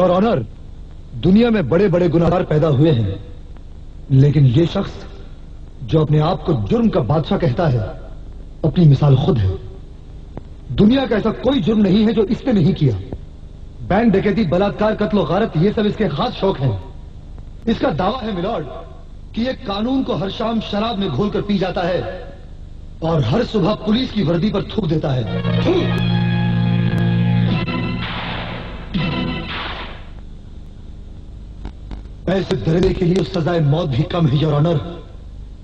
Your honour, दुनिया में बड़े बड़े गुनहगार पैदा हुए हैं, लेकिन ये शख्स जो अपने आप को जुर्म का बादशाह कहता है, अपनी मिसाल खुद है। दुनिया का ऐसा कोई जुर्म नहीं है जो इसने नहीं किया। बैंक डकैती, बलात्कार, कत्ल और गारत, ये सब इसके खास शौक हैं। इसका दावा है मिलॉर्ड कि ये कानून को हर शाम शराब में घोलकर पी जाता है और हर सुबह पुलिस की वर्दी पर थूक देता है। ऐसे डरने के लिए सजाए मौत भी कम है योर ऑनर,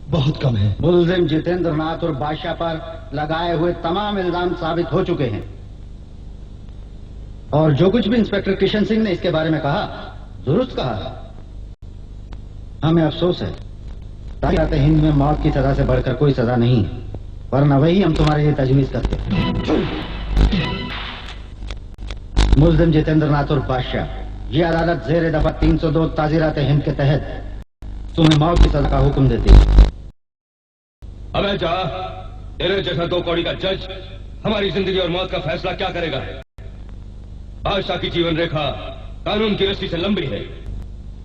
बहुत कम है। मुलजिम जितेंद्र नाथ और बादशाह पर लगाए हुए तमाम इल्जाम साबित हो चुके हैं और जो कुछ भी इंस्पेक्टर किशन सिंह ने इसके बारे में कहा, दुरुस्त कहा। हमें अफसोस है, ताकि हिंद में मौत की सजा से बढ़कर कोई सजा नहीं है, वरना वही हम तुम्हारे लिए तजवीज करते हैं। मुलजिम जितेंद्र नाथ और बादशाह, ये अदालत जेर दफा 302 ताजीरात हिंद के तहत तुम्हें मौत की सजा का हुक्म देती है। अबे जा, तेरे जैसा 2 कौड़ी का जज हमारी जिंदगी और मौत का फैसला क्या करेगा? बादशाह की जीवन रेखा कानून की रस्सी से लंबी है।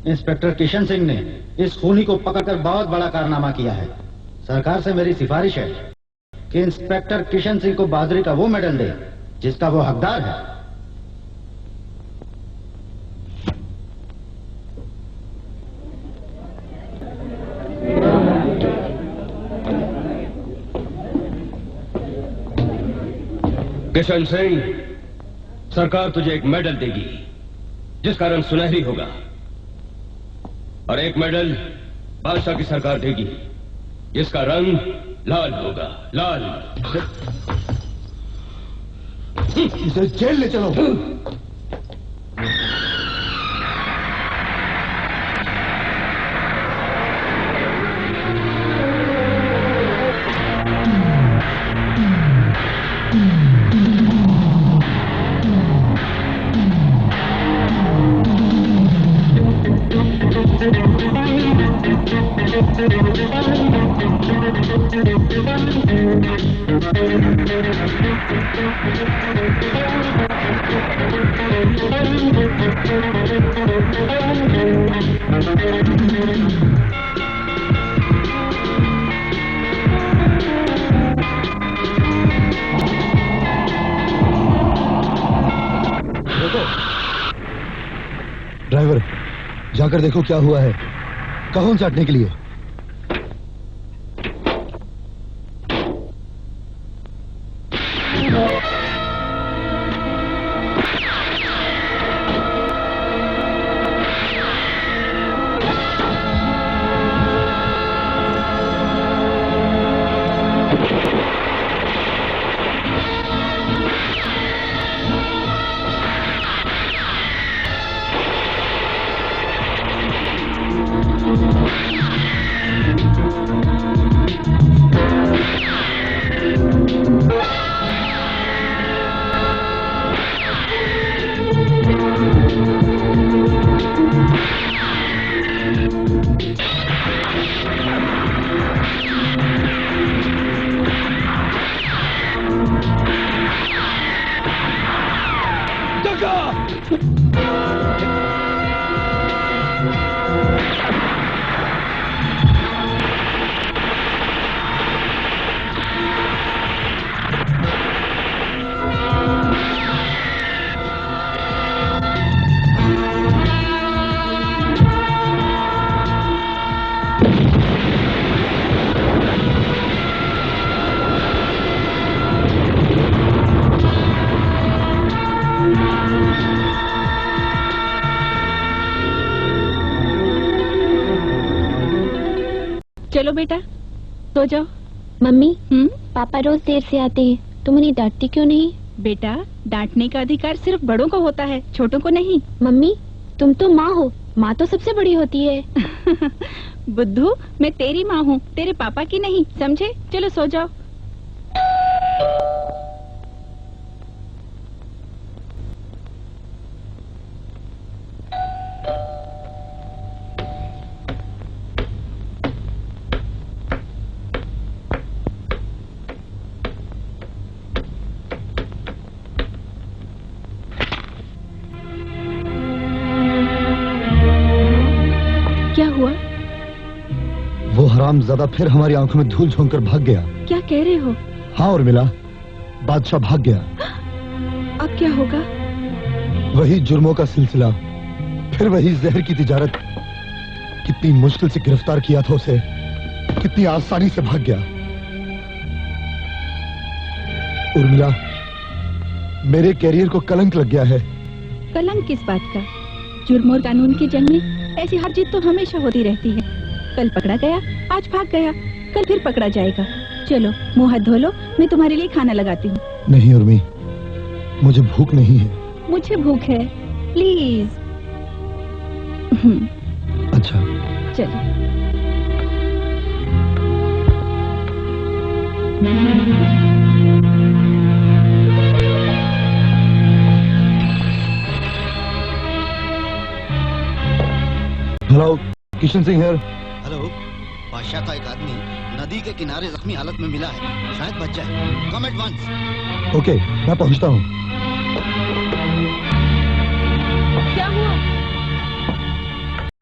इंस्पेक्टर किशन सिंह ने इस खूनी को पकड़कर बहुत बड़ा कारनामा किया है। सरकार से मेरी सिफारिश है कि इंस्पेक्टर किशन सिंह को बहादुरी का वो मेडल दे जिसका वो हकदार है। किशन सिंह, सरकार तुझे एक मेडल देगी जिसका रंग सुनहरी होगा, और एक मेडल बादशाह की सरकार देगी जिसका रंग लाल होगा। लाल। इसे जेल ले चलो। ड्राइवर, जाकर देखो क्या हुआ है। कहो उनसे हटने के लिए। चलो बेटा, सो जाओ। मम्मी, पापा रोज देर से आते हैं, तुम उन्हें डांटती क्यों नहीं? बेटा, डांटने का अधिकार सिर्फ बड़ों को होता है, छोटों को नहीं। मम्मी, तुम तो माँ हो, माँ तो सबसे बड़ी होती है। बुद्धू, मैं तेरी माँ हूँ, तेरे पापा की नहीं, समझे? चलो सो जाओ। हरामजादा फिर हमारी आंखों में धूल झोंक कर भाग गया। क्या कह रहे हो? हाँ उर्मिला, बादशाह भाग गया। अब क्या होगा? वही जुर्मों का सिलसिला, फिर वही जहर की तिजारत। कितनी मुश्किल से गिरफ्तार किया था उसे, कितनी आसानी से भाग गया। उर्मिला, मेरे कैरियर को कलंक लग गया है। कलंक किस बात का? जुर्म और कानून की जंग में ऐसी हार जीत तो हमेशा होती रहती है। कल पकड़ा गया, आज भाग गया, कल फिर पकड़ा जाएगा। चलो मुंह हाथ धो लो, मैं तुम्हारे लिए खाना लगाती हूँ। नहीं उर्मी, मुझे भूख नहीं है। मुझे भूख है, प्लीज। अच्छा चलो। हेलो, किशन सिंह है। हेलो, बादशाह का एक आदमी नदी के किनारे जख्मी हालत में मिला है, शायद बच जाए। कम एट वंस। ओके, मैं पहुंचता हूँ। क्या हुआ?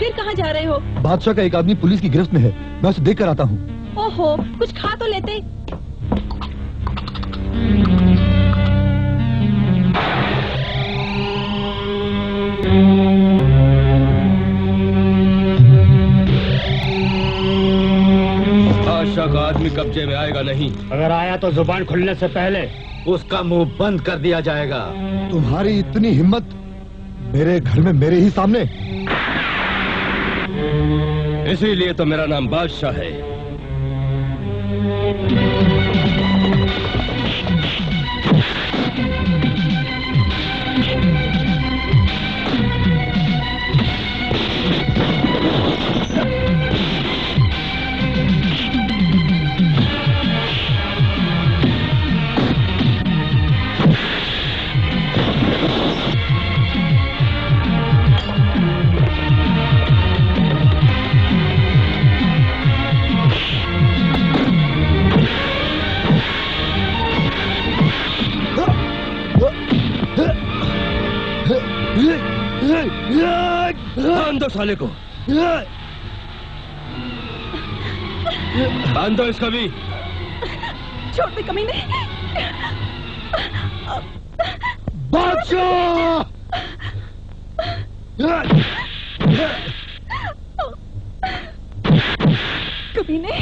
फिर कहाँ जा रहे हो? बादशाह का एक आदमी पुलिस की गिरफ्त में है, मैं उसे देख कर आता हूँ। ओहो, कुछ खा तो लेते। बादशाह का आदमी कब्जे में आएगा नहीं। अगर आया तो जुबान खुलने से पहले उसका मुंह बंद कर दिया जाएगा। तुम्हारी इतनी हिम्मत, मेरे घर में मेरे ही सामने? इसीलिए तो मेरा नाम बादशाह है। बांध दो साले को, बांध दो इसका भी। छोड़ दे कमीने। बादशाह! कमीने,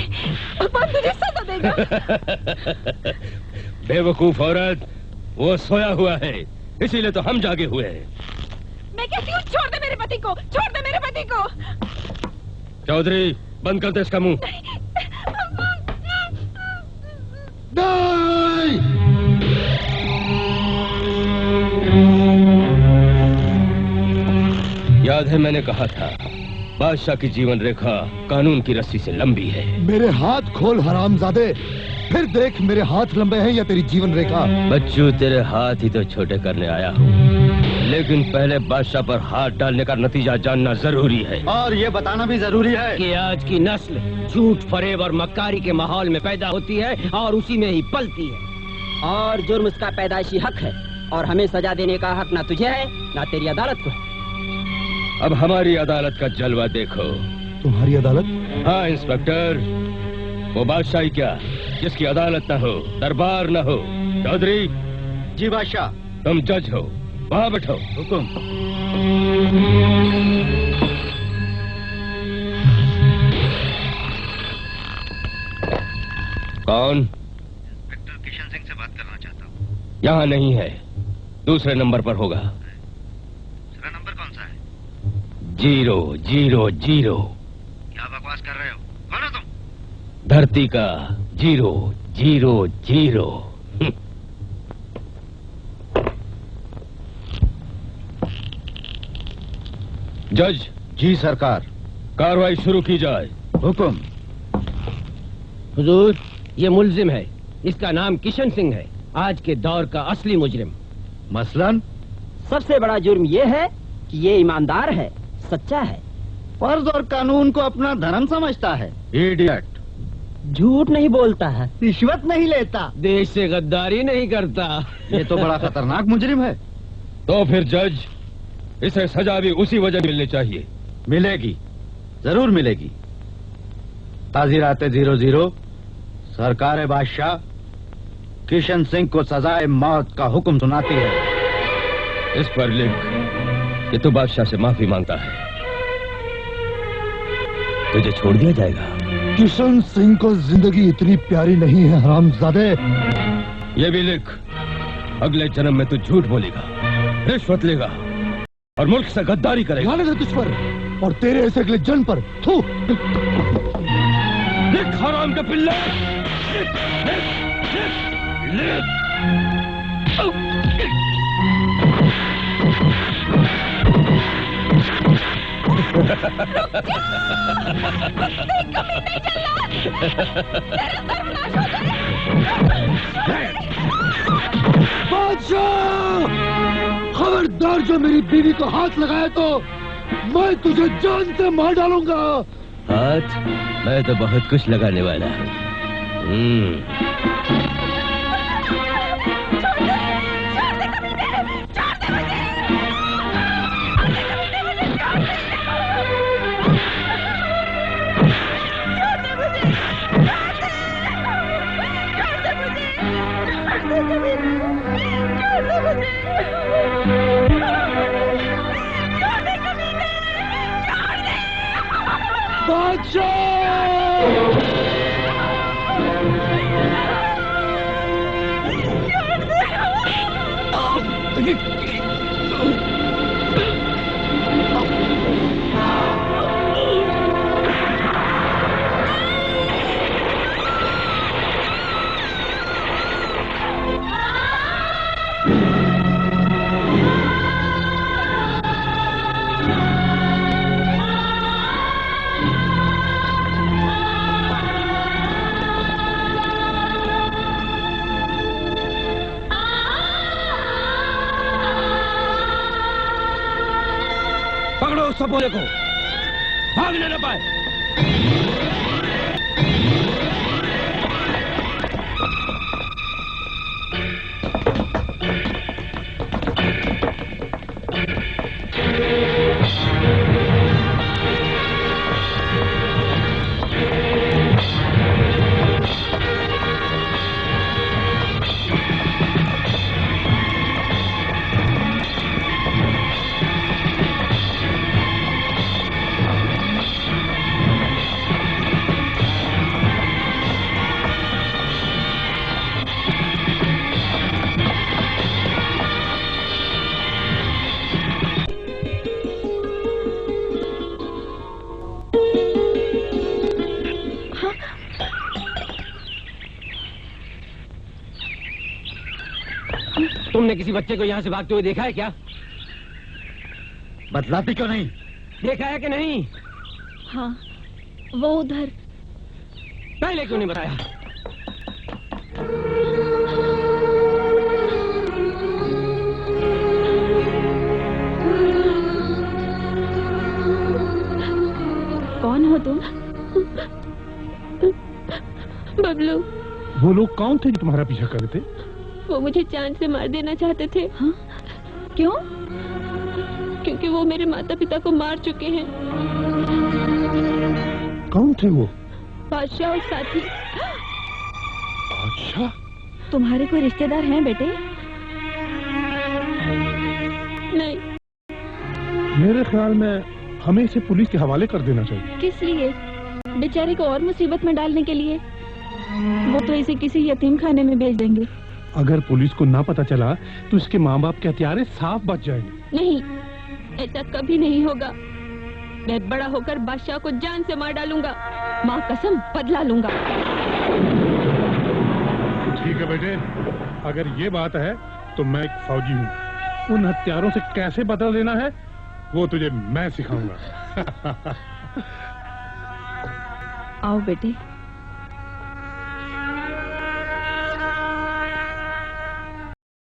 भगवान तुझे सजा देगा। बेवकूफ औरत, वो सोया हुआ है, इसीलिए तो हम जागे हुए हैं। मैं कहती हूँ छोड़ दे मेरे पति को, छोड़ दे मेरे पति को। चौधरी, बंद कर दे इसका मुंह। नहीं! याद है मैंने कहा था, बादशाह की जीवन रेखा कानून की रस्सी से लंबी है। मेरे हाथ खोल हरामजादे, फिर देख मेरे हाथ लंबे हैं या तेरी जीवन रेखा। बच्चू, तेरे हाथ ही तो छोटे करने आया हूँ, लेकिन पहले बादशाह पर हाथ डालने का नतीजा जानना जरूरी है। और ये बताना भी जरूरी है कि आज की नस्ल झूठ, फरेब और मक्कारी के माहौल में पैदा होती है और उसी में ही पलती है। और जुर्म उसका पैदाइशी हक है और हमें सजा देने का हक ना तुझे है ना तेरी अदालत को है। अब हमारी अदालत का जलवा देखो। तुम्हारी अदालत? हाँ इंस्पेक्टर, वो बादशाह ही क्या जिसकी अदालत न हो, दरबार न हो। चौधरी जी बादशाह। तुम जज हो, वहाँ बैठो। हुकुम। कौन? इंस्पेक्टर किशन सिंह से बात करना चाहता हूँ। यहाँ नहीं है, दूसरे नंबर पर होगा। दूसरा नंबर कौन सा है? 000। क्या बकवास कर रहे हो? कौन हो तुम? धरती का 000। जज जी सरकार। कार्रवाई शुरू की जाए। हुकुम। हुजूर, ये मुल्जिम है, इसका नाम किशन सिंह है, आज के दौर का असली मुजरिम। मसलन? सबसे बड़ा जुर्म ये है कि ये ईमानदार है, सच्चा है, फर्ज और कानून को अपना धर्म समझता है। इडियट। झूठ नहीं बोलता है, रिश्वत नहीं लेता, देश से गद्दारी नहीं करता। ये तो बड़ा खतरनाक मुजरिम है। तो फिर जज, इसे सजा भी उसी वजह मिलनी चाहिए। मिलेगी, जरूर मिलेगी। ताज़ीरात 00 सरकार बादशाह किशन सिंह को सजाए मौत का हुक्म सुनाती है। इस पर लिख कि तू बादशाह से माफी मांगता है, तुझे छोड़ दिया जाएगा। किशन सिंह को जिंदगी इतनी प्यारी नहीं है हरामजादे। ये भी लिख, अगले जन्म में तू झूठ बोलेगा, रिश्वत लेगा और मुल्क से गद्दारी करेगा। लानत है तुझ पर और तेरे ऐसे अगले जन्म पर। थू। लिख हराम के पिल्ले, लिख, लिख, लिख, लिख। बादशाह, खबरदार जो मेरी बीवी को हाथ लगाए तो मैं तुझे जान से मार डालूंगा। हाथ? मैं तो बहुत कुछ लगाने वाला हूँ। सबोले को भागने न पाए। तुमने किसी बच्चे को यहाँ से भागते हुए देखा है क्या? बतलाती क्यों नहीं? देखा है कि नहीं? हाँ, वो उधर। पहले क्यों नहीं बताया? कौन हो तुम? बबलू। वो लोग कौन थे जो तुम्हारा पीछा कर रहे थे? वो मुझे जान से मार देना चाहते थे। हाँ? क्यों? क्योंकि वो मेरे माता पिता को मार चुके हैं। कौन थे वो? बादशाह और साथी। अच्छा, तुम्हारे कोई रिश्तेदार हैं बेटे? नहीं। मेरे ख्याल में हमें इसे पुलिस के हवाले कर देना चाहिए। किस लिए? बेचारे को और मुसीबत में डालने के लिए? वो तो इसे किसी यतीम खाने में भेज देंगे। अगर पुलिस को ना पता चला तो इसके माँ बाप के हथियारे साफ बच जाएंगे। नहीं, ऐसा कभी नहीं होगा। मैं बड़ा होकर बादशाह को जान से मार डालूंगा। माँ कसम, बदला लूंगा। ठीक है बेटे, अगर ये बात है तो मैं एक फौजी हूँ। उन हथियारों से कैसे बदला लेना है वो तुझे मैं सिखाऊंगा। आओ बेटे।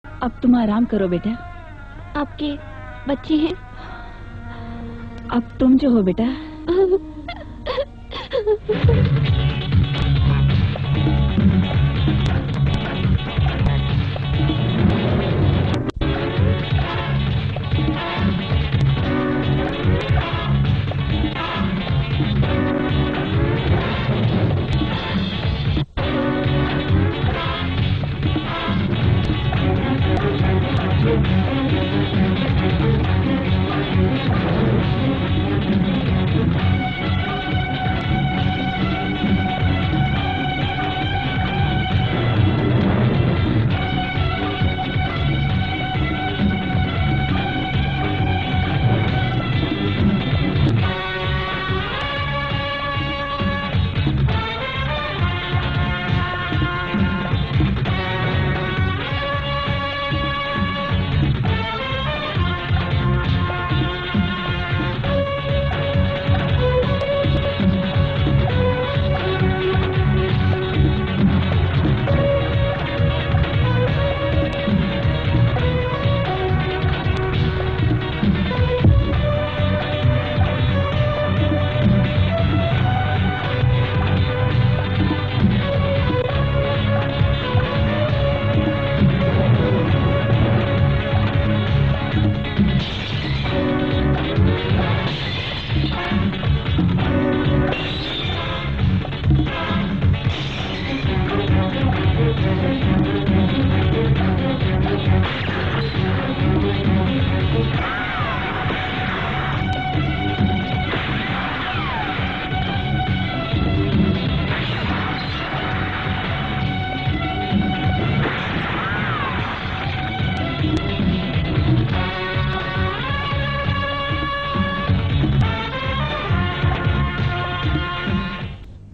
अब तुम आराम करो बेटा। आपके बच्चे हैं? अब तुम जो हो बेटा।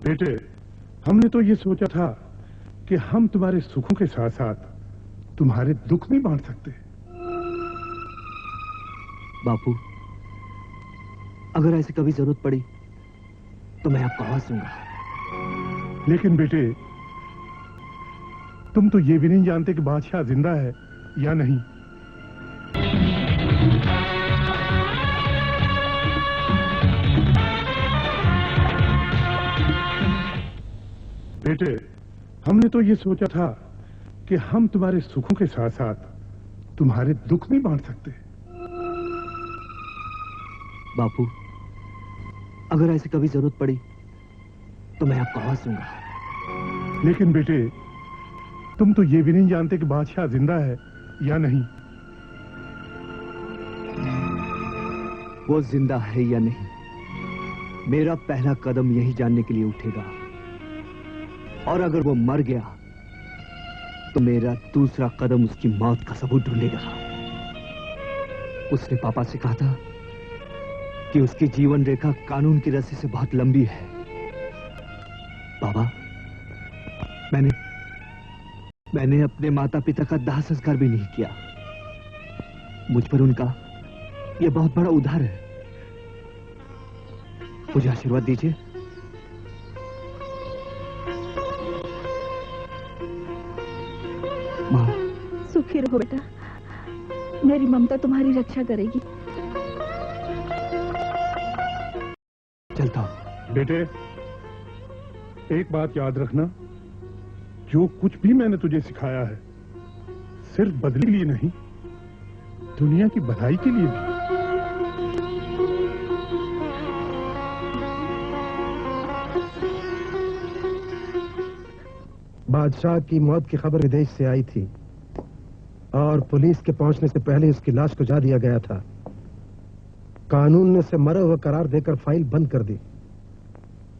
बेटे, हमने तो ये सोचा था कि हम तुम्हारे सुखों के साथ साथ तुम्हारे दुख नहीं बांट सकते। बापू, अगर ऐसी कभी जरूरत पड़ी तो मैं आपको आवाज दूंगा। लेकिन बेटे, तुम तो ये भी नहीं जानते कि बादशाह जिंदा है या नहीं। बेटे, हमने तो ये सोचा था कि हम तुम्हारे सुखों के साथ साथ तुम्हारे दुख नहीं बांट सकते। बापू, अगर ऐसी कभी जरूरत पड़ी तो मैं आपको आवाज दूंगा। लेकिन बेटे, तुम तो ये भी नहीं जानते कि बादशाह जिंदा है या नहीं। वो जिंदा है या नहीं, मेरा पहला कदम यही जानने के लिए उठेगा। और अगर वो मर गया तो मेरा दूसरा कदम उसकी मौत का सबूत ढूंढेगा। उसने पापा से कहा था कि उसकी जीवन रेखा कानून की रस्सी से बहुत लंबी है। बाबा, मैंने अपने माता पिता का दाह संस्कार भी नहीं किया। मुझ पर उनका यह बहुत बड़ा उधार है। मुझे आशीर्वाद दीजिए। माँ, सुखी रहो बेटा, मेरी ममता तुम्हारी रक्षा करेगी। चलता हूं। बेटे, एक बात याद रखना, जो कुछ भी मैंने तुझे सिखाया है सिर्फ बदले के लिए नहीं, दुनिया की भलाई के लिए भी। बादशाह की मौत की खबर विदेश से आई थी और पुलिस के पहुंचने से पहले उसकी लाश को जा दिया गया था। कानून ने उसे मरा हुआ करार देकर फाइल बंद कर दी।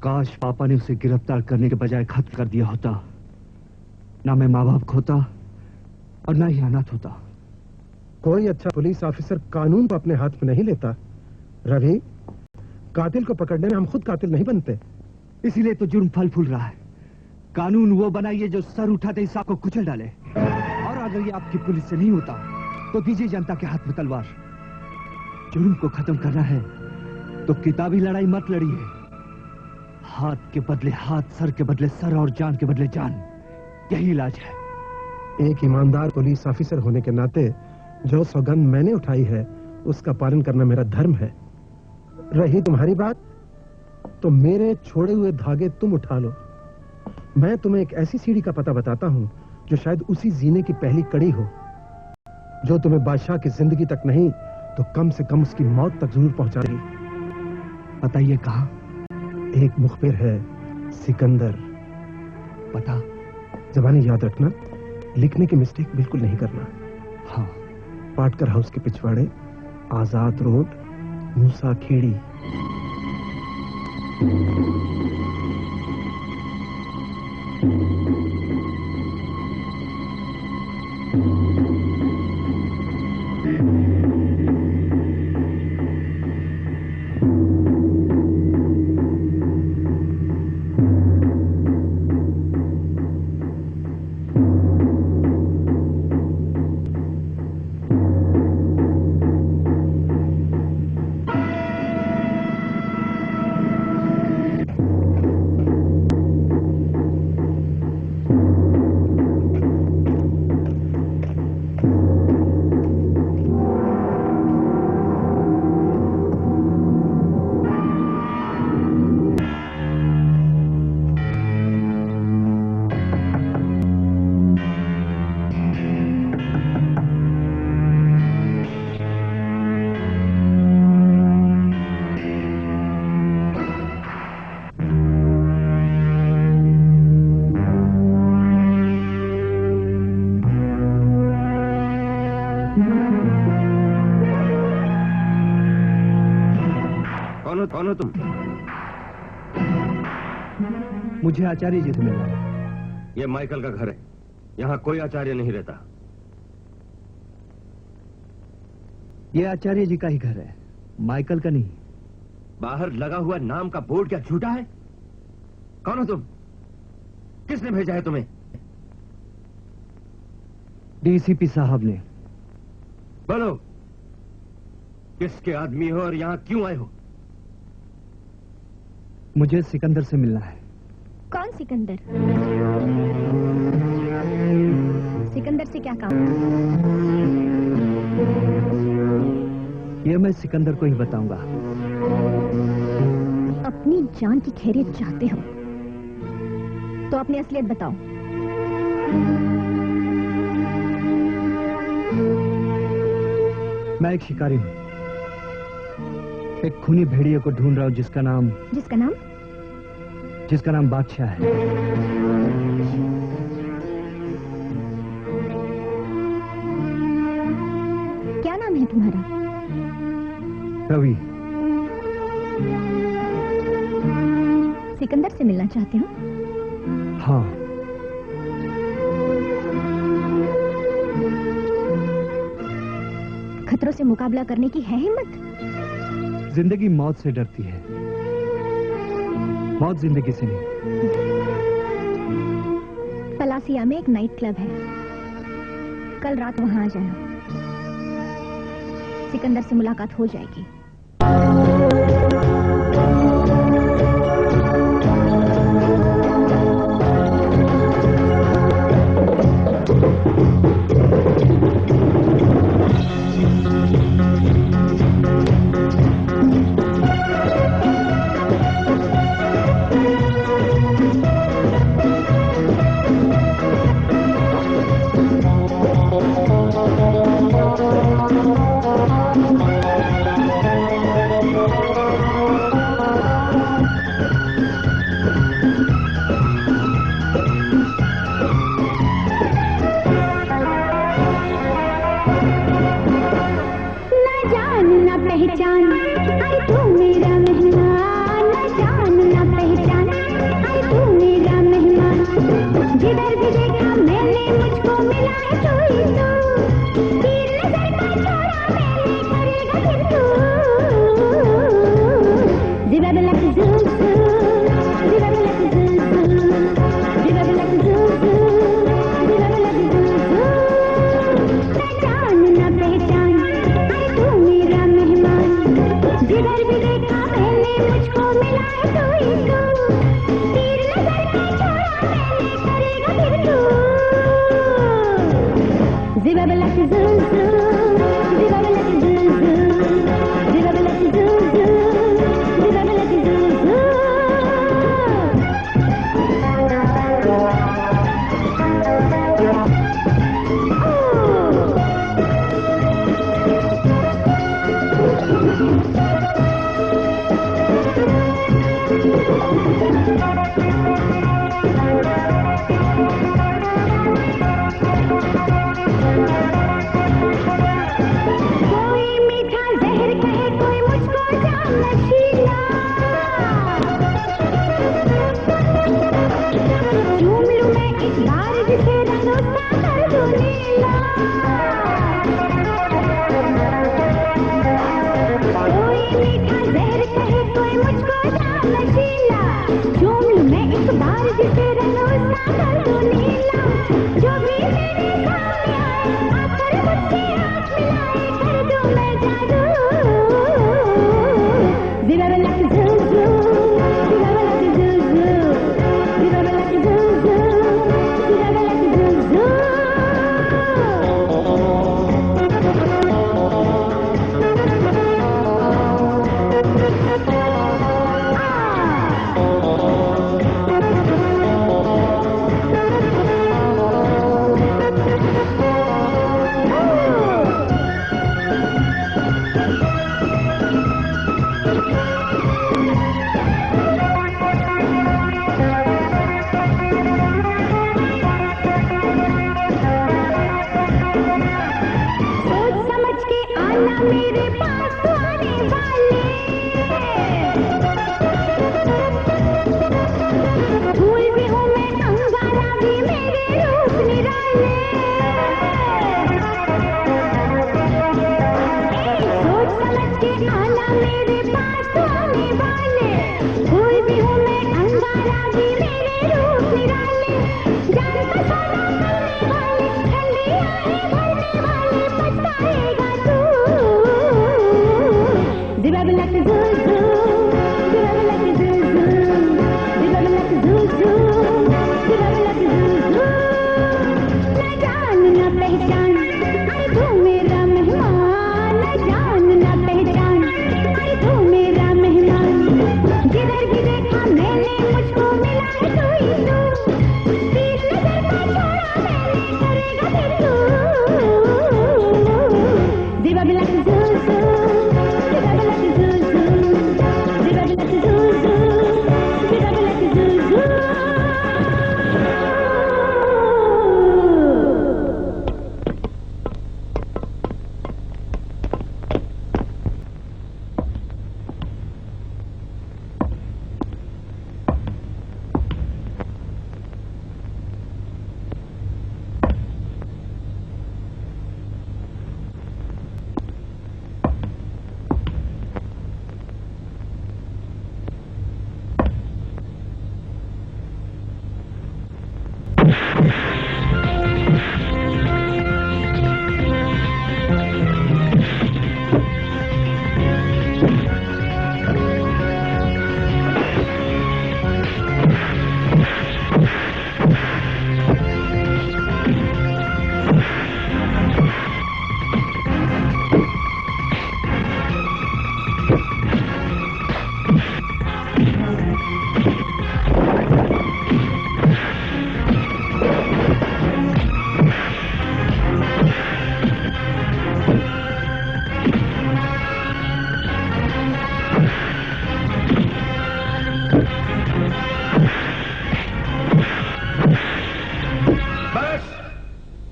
काश पापा ने उसे गिरफ्तार करने के बजाय खत्म कर दिया होता। ना मैं माँ बाप खोता और ना ही अनाथ होता। कोई अच्छा पुलिस ऑफिसर कानून को अपने हाथ में नहीं लेता। रवि, कातिल को पकड़ने में हम खुद कातिल नहीं बनते। इसीलिए तो जुर्म फल फूल रहा है। कानून वो बनाइए जो सर उठाते ही सांप को कुचल डाले। और अगर ये आपकी पुलिस से नहीं होता तो दीजिए जनता के हाथ में तलवार। जुर्म को खत्म करना है तो किताबी लड़ाई मत लड़िए। हाथ के बदले हाथ, सर के बदले सर और जान के बदले जान, यही इलाज है। एक ईमानदार पुलिस ऑफिसर होने के नाते जो सौगंध मैंने उठाई है उसका पालन करना मेरा धर्म है। रही तुम्हारी बात, तो मेरे छोड़े हुए धागे तुम उठा लो। मैं तुम्हें एक ऐसी सीढ़ी का पता बताता हूं जो शायद उसी जीने की पहली कड़ी हो, जो तुम्हें बादशाह की जिंदगी तक नहीं तो कम से कम उसकी मौत तक जरूर पहुंचाएगी। बताइए कहां? एक मुखबिर है, सिकंदर। पता? जबानी याद रखना, लिखने की मिस्टेक बिल्कुल नहीं करना। हाँ। पाटकर हाउस के पिछवाड़े, आजाद रोड, मूसा खेड़ी। हो तुम? मुझे आचार्य जी से मिलना है। ये माइकल का घर है, यहाँ कोई आचार्य नहीं रहता। ये आचार्य जी का ही घर है, माइकल का नहीं। बाहर लगा हुआ नाम का बोर्ड क्या झूठा है? कौन हो तुम? किसने भेजा है तुम्हें? डीसीपी साहब ने। बोलो, किसके आदमी हो और यहाँ क्यों आए हो? मुझे सिकंदर से मिलना है। कौन सिकंदर? सिकंदर से क्या काम? ये मैं सिकंदर को ही बताऊंगा। अपनी जान की खैरियत चाहते हो तो अपनी असलियत बताओ। मैं एक शिकारी हूँ, एक खूनी भेड़िए को ढूंढ रहा हूँ जिसका नाम बादशाह है। क्या नाम है तुम्हारा? रवि। सिकंदर से मिलना चाहते हो? हाँ। खतरों से मुकाबला करने की है हिम्मत? जिंदगी मौत से डरती है, मौत जिंदगी से नहीं। पलासिया में एक नाइट क्लब है, कल रात वहां आ जाना। सिकंदर से मुलाकात हो जाएगी।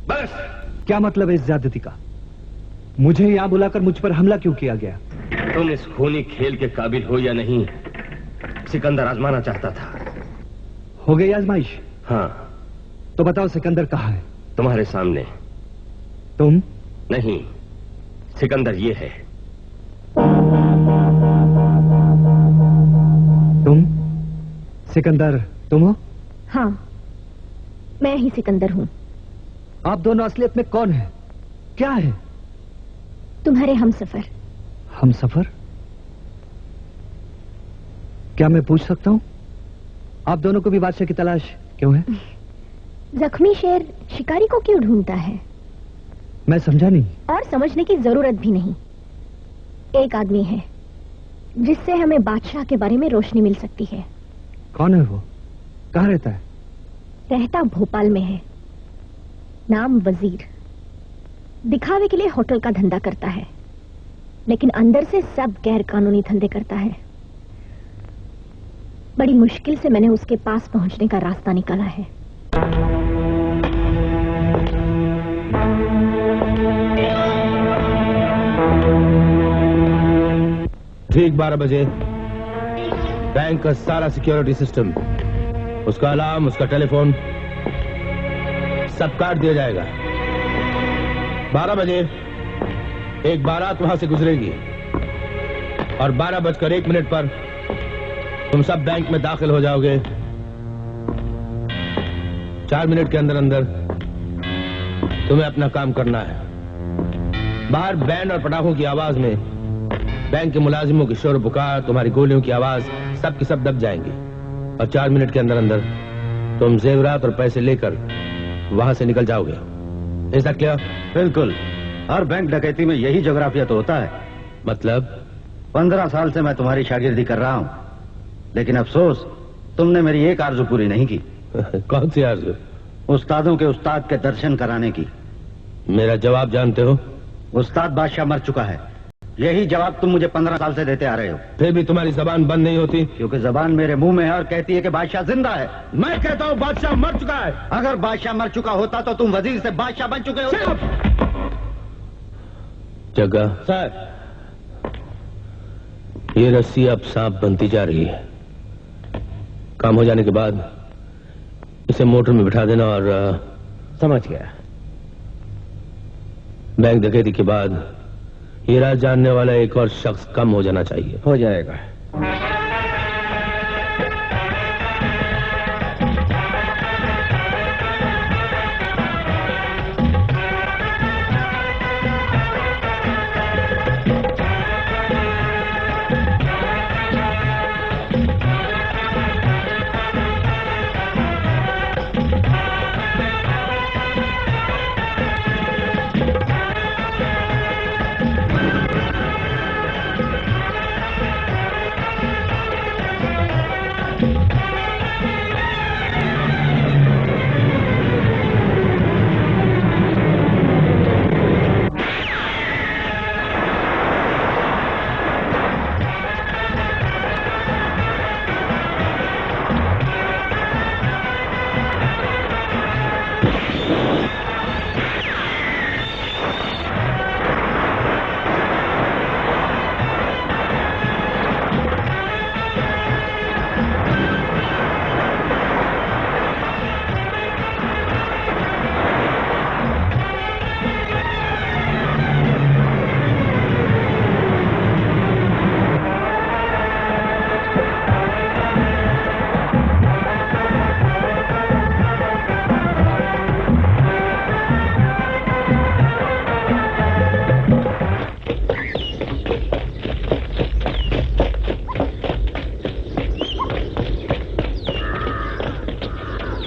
बस। क्या मतलब है इस ज्यादती का? मुझे यहां बुलाकर मुझ पर हमला क्यों किया गया? तुम इस खूनी खेल के काबिल हो या नहीं, सिकंदर आजमाना चाहता था। हो गई आजमाइश? हाँ। तो बताओ सिकंदर कहाँ है? तुम्हारे सामने। तुम? नहीं, सिकंदर ये है। तुम? सिकंदर तुम हो? हाँ, मैं ही सिकंदर हूँ। आप दोनों असलियत में कौन है? क्या है? तुम्हारे हमसफर। हमसफर? क्या मैं पूछ सकता हूँ, आप दोनों को भी बादशाह की तलाश क्यों है? जख्मी शेर शिकारी को क्यों ढूंढता है? मैं समझा नहीं। और समझने की जरूरत भी नहीं। एक आदमी है जिससे हमें बादशाह के बारे में रोशनी मिल सकती है। कौन है वो? कहाँ रहता है? रहता भोपाल में है। नाम वजीर। दिखावे के लिए होटल का धंधा करता है, लेकिन अंदर से सब गैर कानूनी धंधे करता है। बड़ी मुश्किल से मैंने उसके पास पहुंचने का रास्ता निकाला है। ठीक 12 बजे बैंक का सारा सिक्योरिटी सिस्टम, उसका अलार्म, उसका टेलीफोन सब काट दिया जाएगा। 12 बजे एक बारात वहां से गुजरेगी और 12:01 पर तुम सब बैंक में दाखिल हो जाओगे। 4 मिनट के अंदर अंदर तुम्हें अपना काम करना है। बाहर बैंड और पटाखों की आवाज में बैंक के मुलाजिमों की शोर पुकार, तुम्हारी गोलियों की आवाज सब की सब दब जाएंगी और 4 मिनट के अंदर अंदर तुम जेवरात और पैसे लेकर वहां से निकल जाओगे। ऐसा क्लियर? बिल्कुल। हर बैंक डकैती में यही जोग्राफिया तो होता है। मतलब? 15 साल से मैं तुम्हारी शागिर्दी कर रहा हूं, लेकिन अफसोस तुमने मेरी एक आरजू पूरी नहीं की। कौन सी आरजू? उस्तादों के उस्ताद के दर्शन कराने की। मेरा जवाब जानते हो? उस्ताद बादशाह मर चुका है। यही जवाब तुम मुझे 15 साल से देते आ रहे हो। फिर भी तुम्हारी जबान बंद नहीं होती? क्योंकि जबान मेरे मुंह में है और कहती है कि बादशाह जिंदा है। मैं कहता हूँ बादशाह मर चुका है। अगर बादशाह मर चुका होता तो तुम वजीर से बादशाह बन चुके हो। जग्गा सर, ये रस्सी अब सांप बनती जा रही है। काम हो जाने के बाद इसे मोटर में बिठा देना और समझ गया। बैंक डकैती के बाद ये राज जानने वाला एक और शख्स कम हो जाना चाहिए। हो जाएगा।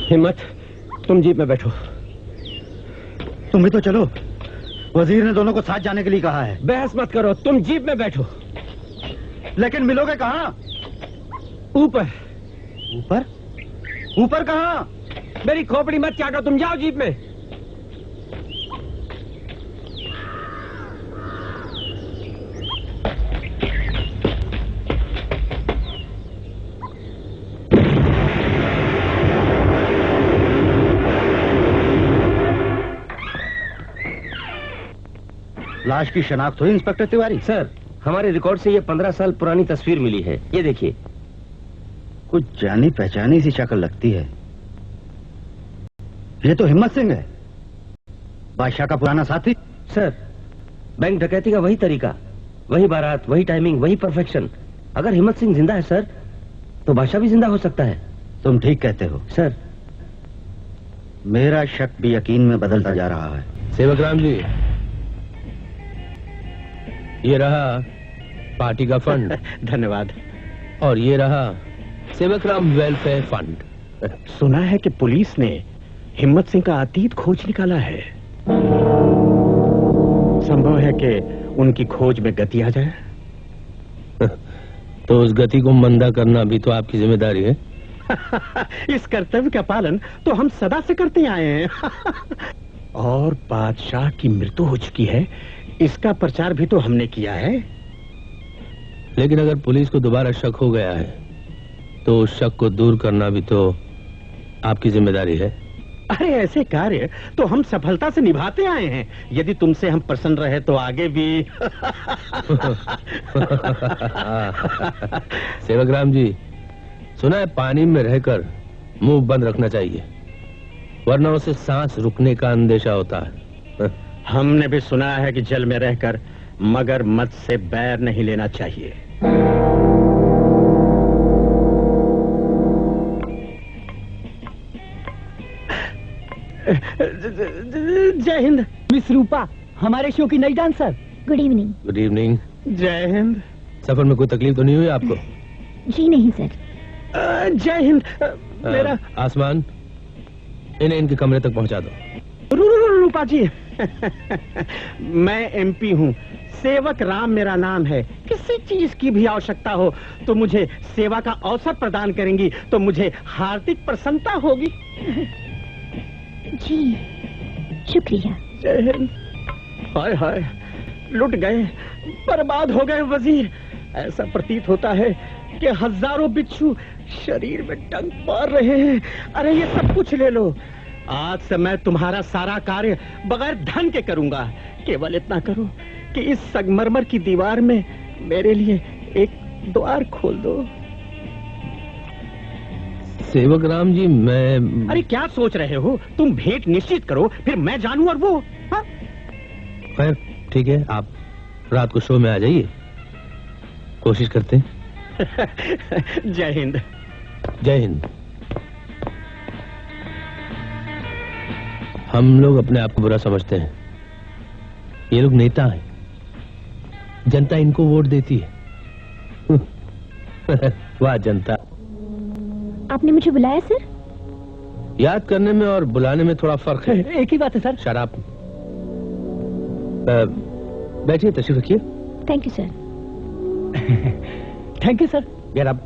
हिम्मत, तुम जीप में बैठो। तुम भी तो चलो। वजीर ने दोनों को साथ जाने के लिए कहा है। बहस मत करो, तुम जीप में बैठो। लेकिन मिलोगे कहाँ? ऊपर। ऊपर? ऊपर कहाँ? मेरी खोपड़ी मत चाटो, तुम जाओ जीप में। लाश की शनाख्त हुई इंस्पेक्टर तिवारी? सर, हमारे रिकॉर्ड से ये 15 साल पुरानी तस्वीर मिली है, ये देखिए। कुछ जानी पहचानी सी शक्ल लगती है। ये तो हिम्मत सिंह है, बादशाह का पुराना साथी। सर, बैंक डकैती का वही तरीका, वही बारात, वही टाइमिंग, वही परफेक्शन। अगर हिम्मत सिंह जिंदा है सर, तो बादशाह भी जिंदा हो सकता है। तुम ठीक कहते हो सर। मेरा शक भी यकीन में बदलता जा रहा है। सेवक राम जी, ये रहा पार्टी का फंड। धन्यवाद। और ये रहा सेवक राम वेलफेयर फंड। सुना है कि पुलिस ने हिम्मत सिंह का अतीत खोज निकाला है। संभव है कि उनकी खोज में गति आ जाए। तो उस गति को मंदा करना भी तो आपकी जिम्मेदारी है। इस कर्तव्य का पालन तो हम सदा से करते आए हैं। और बादशाह की मृत्यु हो चुकी है, इसका प्रचार भी तो हमने किया है। लेकिन अगर पुलिस को दोबारा शक हो गया है, तो उस शक को दूर करना भी तो आपकी जिम्मेदारी है। अरे ऐसे कार्य तो हम सफलता से निभाते आए हैं। यदि तुमसे हम प्रसन्न रहे तो आगे भी। सेवक राम जी, सुना है पानी में रहकर मुंह बंद रखना चाहिए, वरना उसे सांस रुकने का अंदेशा होता है। हमने भी सुना है कि जल में रहकर मगरमच्छ से बैर नहीं लेना चाहिए। जय हिंद। मिस रूपा, हमारे शो की नई dancer. Good evening. Good evening. जय हिंद। सफर में कोई तकलीफ तो नहीं हुई आपको? जी नहीं सर। जय हिंद। मेरा आसमान, इन्हें इनके कमरे तक पहुंचा दो। रूपा जी, मैं एमपी हूँ, सेवक राम मेरा नाम है। किसी चीज की भी आवश्यकता हो तो मुझे सेवा का अवसर प्रदान करेंगी तो मुझे हार्दिक प्रसन्नता होगी। जी शुक्रिया। जय हिंद। हाय हाय, लुट गए, बर्बाद हो गए वजीर। ऐसा प्रतीत होता है कि हजारों बिच्छू शरीर में डंक मार रहे हैं। अरे ये सब कुछ ले लो, आज से मैं तुम्हारा सारा कार्य बगैर धन के करूंगा। केवल इतना करो कि इस संगमरमर की दीवार में मेरे लिए एक द्वार खोल दो। सेवक राम जी, मैं... अरे क्या सोच रहे हो? तुम भेंट निश्चित करो, फिर मैं जानूं और वो। हाँ? खैर ठीक है, आप रात को शो में आ जाइए, कोशिश करते हैं। जय हिंद। जय हिंद। हम लोग अपने आप को बुरा समझते हैं, ये लोग नेता हैं, जनता इनको वोट देती है। वाह जनता। आपने मुझे बुलाया सर? याद करने में और बुलाने में थोड़ा फर्क है। एक ही बात है सर। शराब। बैठिए, तशरीफ रखिए। Thank you sir. Thank you sir. यार आप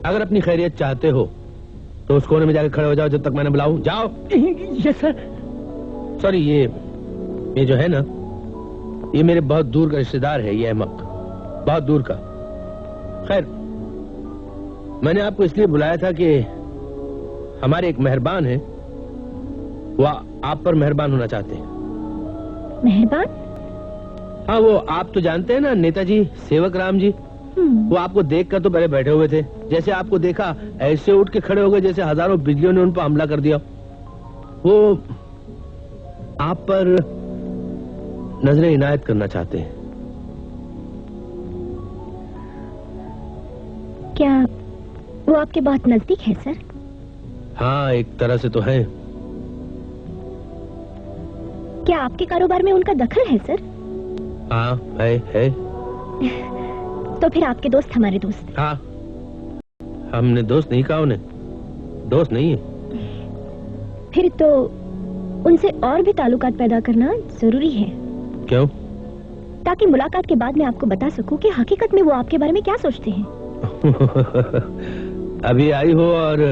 अगर अपनी खैरियत चाहते हो तो उस कोने में जाकर खड़े हो जाओ जब तक मैंने बुलाऊं। जाओ। Yes sir. सॉरी, ये जो है ना, ये मेरे बहुत दूर का रिश्तेदार है, ये अहमक, बहुत दूर का। खैर, मैंने आपको इसलिए बुलाया था कि हमारे एक मेहरबान है, वह आप पर मेहरबान होना चाहते हैं। मेहरबान? हाँ, वो आप तो जानते हैं ना, नेताजी सेवक राम जी। वो आपको देखकर तो पहले बैठे हुए थे, जैसे आपको देखा ऐसे उठ के खड़े हो गए जैसे हजारों बिजलियों ने उन पर हमला कर दिया। वो आप पर नजरें इनायत करना चाहते हैं। क्या वो आपके बहुत नजदीक है सर? हाँ, एक तरह से तो है। क्या आपके कारोबार में उनका दखल है सर? हाँ, है। तो फिर आपके दोस्त हमारे दोस्त। हाँ, हमने दोस्त नहीं कहा उन्हें, दोस्त नहीं है। फिर तो उनसे और भी ताल्लुकात पैदा करना जरूरी है। क्यों? ताकि मुलाकात के बाद मैं आपको बता सकूं कि हकीकत में वो आपके बारे में क्या सोचते हैं। अभी आई हो और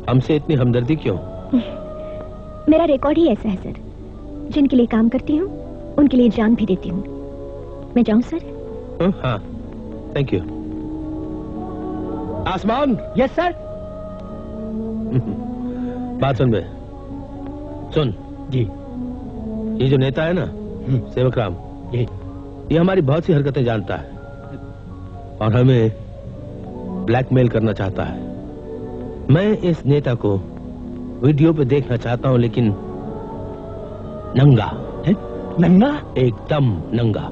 हमसे इतनी हमदर्दी क्यों? मेरा रिकॉर्ड ही ऐसा है सर, जिनके लिए काम करती हूँ उनके लिए जान भी देती हूँ। मैं जाऊँ सर? हाँ, थैंक यू। आसमान। Yes sir. बात सुन बे, सुन जी। ये जो नेता है ना, सेवक राम, ये हमारी बहुत सी हरकतें जानता है और हमें ब्लैकमेल करना चाहता है। मैं इस नेता को वीडियो पे देखना चाहता हूं, लेकिन नंगा। नंगा? एकदम नंगा।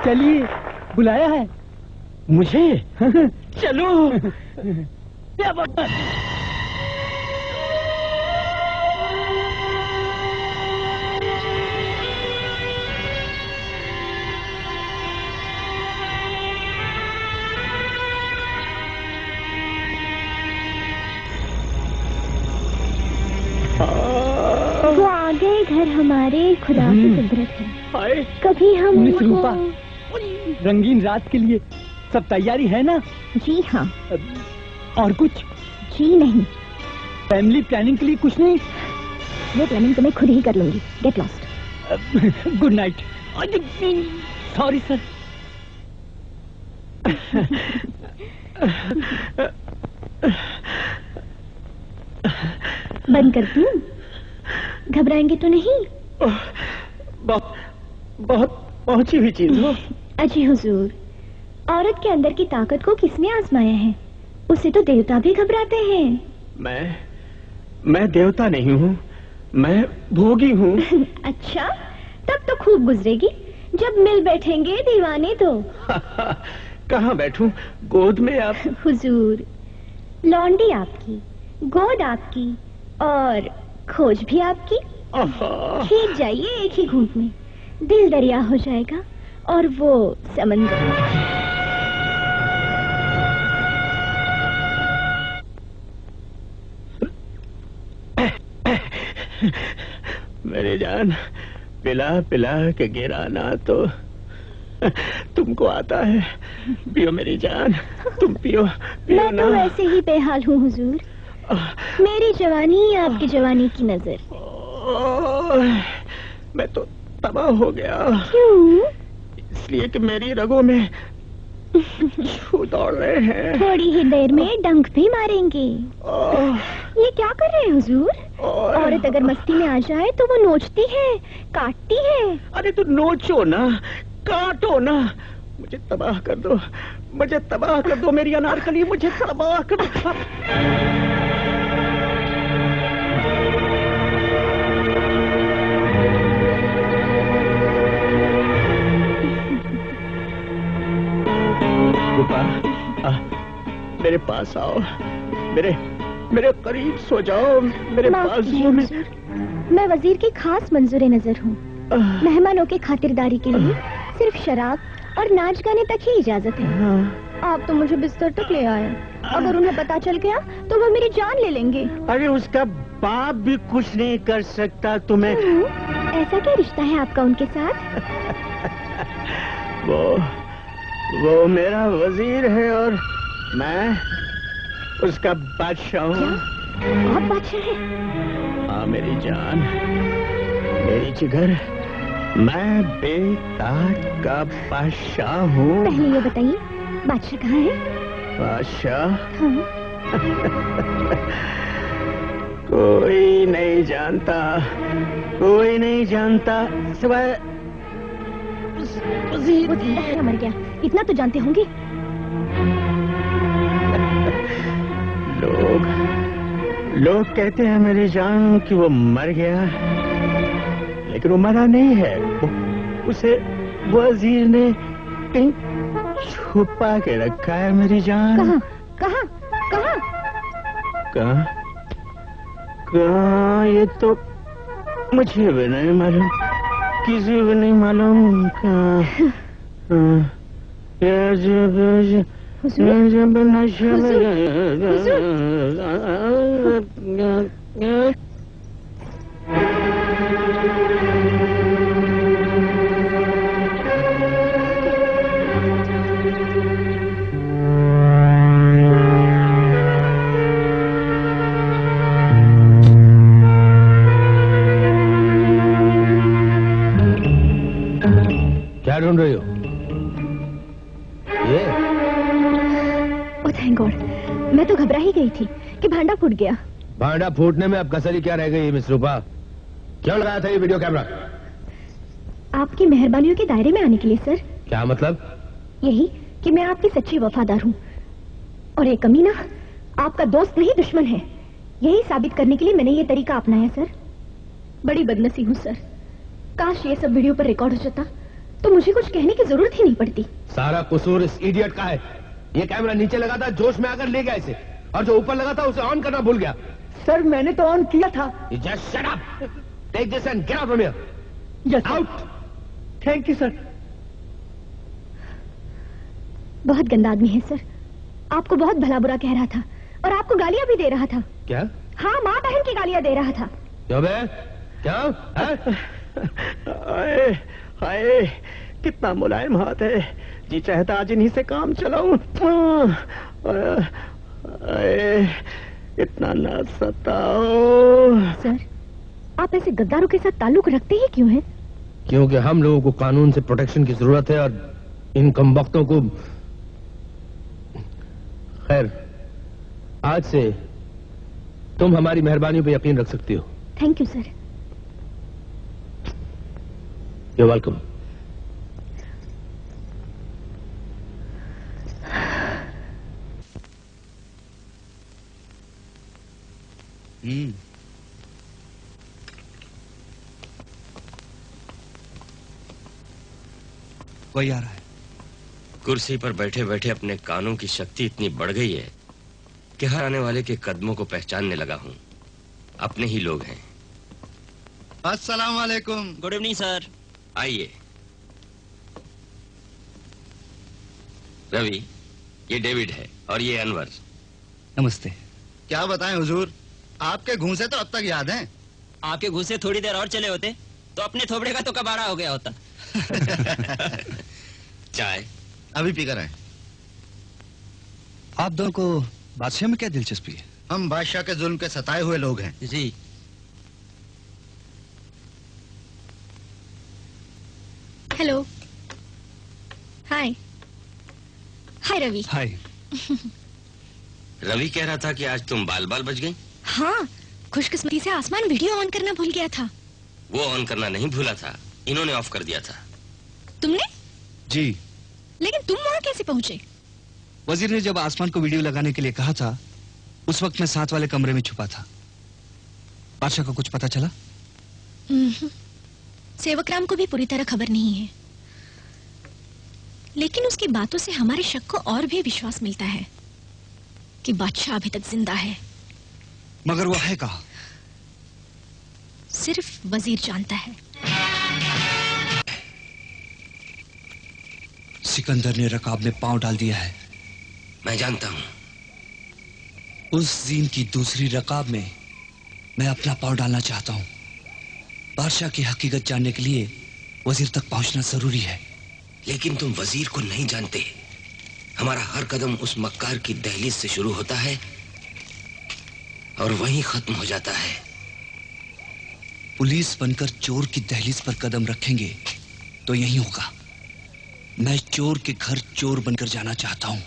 चलिए, बुलाया है मुझे। चलो। क्या बात है? वो आ गए घर हमारे, खुदा की कुदरत है। कभी हम मिस रूपा, रंगीन रात के लिए सब तैयारी है ना? जी हाँ। और कुछ? जी नहीं। फैमिली प्लानिंग के लिए कुछ नहीं? वो प्लानिंग तो मैं खुद ही कर लूंगी। Get lost. Good night. Sorry sir. बंद करती हूँ, घबराएंगे तो नहीं? बहुत पहुंची हुई चीज हो। अजी हुजूर, औरत के अंदर की ताकत को किसने आजमाया है? उसे तो देवता भी घबराते हैं। मैं देवता नहीं हूँ, मैं भोगी हूँ। अच्छा, तब तो खूब गुजरेगी जब मिल बैठेंगे दीवाने तो। कहाँ बैठूं? गोद में आप? हुजूर, लौंडी आपकी, गोद आपकी और खोज भी आपकी। खींच जाइए एक ही घूंट में, दिल दरिया हो जाएगा और वो समंदर। मेरी जान, पिला पिला के गिराना तो तुमको आता है। पियो मेरी जान, तुम पियो, पियो मैं तो वैसे ही बेहाल हूँ हुजूर। मेरी जवानी आपकी जवानी की नजर। मैं तो तबाह हो गया। क्यों? इसलिए कि मेरी रगों में छू दौड़ रहे हैं। थोड़ी ही देर में डंक भी मारेंगे। ये क्या कर रहे हैं हुजूर? औरत अगर मस्ती में आ जाए तो वो नोचती है, काटती है। अरे तो नोचो ना, काटो ना, मुझे तबाह कर दो, मुझे तबाह कर दो मेरी अनारकली, मुझे तबाह कर दो। मेरे पास आओ, मेरे करीब सो जाओ, मेरे पास मैं वजीर की खास मंजूर नजर हूँ। मेहमानों की खातिरदारी के लिए सिर्फ शराब और नाच गाने तक ही इजाजत है। आप तो मुझे बिस्तर तक ले आए, अगर उन्हें पता चल गया तो वो मेरी जान ले लेंगे। अरे उसका बाप भी कुछ नहीं कर सकता तुम्हें। ऐसा क्या रिश्ता है आपका उनके साथ? वो मेरा वजीर है और मैं उसका बादशाह हूँ। आप बादशाह हैं? हाँ मेरी जान, मेरी जिगर, मैं बेताज का बादशाह हूँ। पहले ये बताइए, बादशाह कहाँ है? बादशाह? हाँ। कोई नहीं जानता, कोई नहीं जानता सिवाय वजीर। मर गया, इतना तो जानते होंगे। लोग कहते हैं मेरी जान कि वो मर गया, लेकिन वो मरा नहीं है। उसे वजीर ने कहीं छुपा के रखा है मेरी जान। कहाँ? कहाँ? कहाँ? कहाँ? कहाँ? ये तो मुझे भी नहीं मालूम, किसी भी नहीं मालूम। कहाँ? क्या ढूंढ रही हो? ये? ओह थैंक गॉड, मैं तो घबरा ही गई थी कि भांडा फूट गया। भांडा फूटने में अब कसरी क्या रह गई मिस रूपा? क्यों लगाया था ये वीडियो कैमरा? आपकी मेहरबानियों के दायरे में आने के लिए सर। क्या मतलब? यही कि मैं आपकी सच्ची वफादार हूँ और एक कमीना आपका दोस्त नहीं दुश्मन है, यही साबित करने के लिए मैंने ये तरीका अपनाया सर। बड़ी बदनसीब हूँ सर, काश ये सब वीडियो पर रिकॉर्ड हो जाता तो मुझे कुछ कहने की जरूरत ही नहीं पड़ती। सारा कसूर इस इडियट का है। ये कैमरा नीचे लगा था, जोश में आकर ले गया इसे, और जो ऊपर लगा था उसे ऑन करना भूल गया। सर मैंने तो ऑन किया था। Just shut up. Take this and get out from here. Yes, out. Thank you sir. बहुत गंदा आदमी है सर, आपको बहुत भला बुरा कह रहा था और आपको गालियां भी दे रहा था। क्या? हाँ, माँ बहन की गालियां दे रहा था। क्यों बे? क्या? हाय, कितना मुलायम हाथ है, जी चाहता आज इन्हीं से काम चलाऊं। इतना ना सताओ। सर, आप ऐसे गद्दारों के साथ ताल्लुक रखते ही क्यों हैं? क्योंकि हम लोगों को कानून से प्रोटेक्शन की जरूरत है और इन कमबख्तों को। खैर, आज से तुम हमारी मेहरबानियों पे यकीन रख सकती हो। Thank you sir. You're welcome. कोई आ रहा है। कुर्सी पर बैठे बैठे अपने कानों की शक्ति इतनी बढ़ गई है कि हर आने वाले के कदमों को पहचानने लगा हूं। अपने ही लोग हैं। अस्सलाम वालेकुम। Good evening sir. आइए। रवि, ये डेविड है और ये अनवर। नमस्ते। क्या बताएं हुजूर, आपके घूंसे तो अब तक याद हैं। आपके घूंसे थोड़ी देर और चले होते तो अपने थोबड़े का तो कबाड़ा हो गया होता। चाय अभी पीकर आए। आप दोनों को बादशाह में क्या दिलचस्पी है? हम बादशाह के जुल्म के सताए हुए लोग हैं। जी। हेलो। हाय। हाय रवि। हाय। रवि कह रहा था कि आज तुम बाल बाल बच गई। हाँ, खुशकिस्मती से आसमान वीडियो ऑन करना भूल गया था। वो ऑन करना नहीं भूला था, इन्होंने ऑफ कर दिया था। तुमने? जी। लेकिन तुम वहाँ कैसे पहुँचे? वजीर ने जब आसमान को वीडियो लगाने के लिए कहा था, उस वक्त मैं साथ वाले कमरे में छुपा था। बादशाह को कुछ पता चला? सेवकराम को भी पूरी तरह खबर नहीं है, लेकिन उसकी बातों से हमारे शक को और भी विश्वास मिलता है कि बादशाह अभी तक जिंदा है। मगर वो है कहाँ? सिर्फ वजीर जानता है। सिकंदर ने रकाब में पांव डाल दिया है। मैं जानता हूं। उस जीन की दूसरी रकाब में मैं अपना पांव डालना चाहता हूं। बादशाह की हकीकत जानने के लिए वजीर तक पहुंचना जरूरी है। लेकिन तुम वजीर को नहीं जानते। हमारा हर कदम उस मक्कार की दहलीज से शुरू होता है और वहीं खत्म हो जाता है। पुलिस बनकर चोर की दहलीज पर कदम रखेंगे तो यही होगा। मैं चोर के घर चोर बनकर जाना चाहता हूं।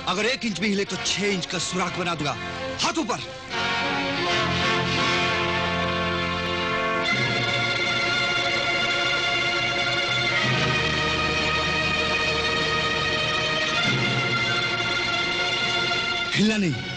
अगर 1 इंच भी हिले तो 6 इंच का सुराख बना दूंगा। हाथ ऊपर। हिलना नहीं।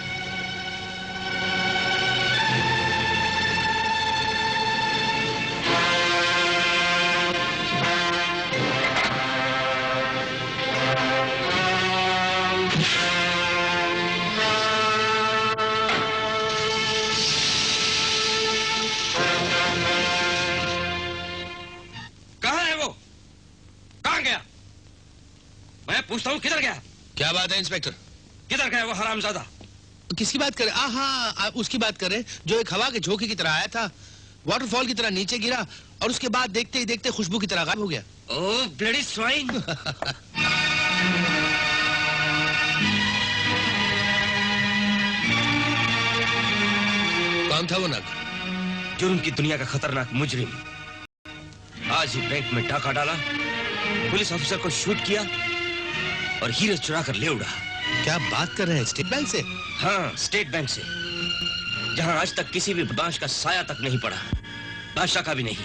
पूछता हूँ किधर गया? क्या बात है इंस्पेक्टर? किधर गया वो हरामजादा? किसकी बात करे? हाँ, आप उसकी बात करें जो एक हवा के झोंके की तरह आया था, वाटरफॉल की तरह नीचे गिरा और उसके बाद देखते ही देखते खुशबू की तरह गायब हो गया। ओह ब्लडी स्वाइन! कौन था वो नग? जुर्म की दुनिया का खतरनाक मुजरिम। आज ही बैंक में डाका डाला, पुलिस ऑफिसर को शूट किया और हीरे चुरा कर ले उड़ा। क्या बात कर रहे हैं? स्टेट बैंक से? हाँ, स्टेट बैंक से, जहां आज तक किसी भी बदमाश का साया तक नहीं पड़ा, बादशाह का भी नहीं।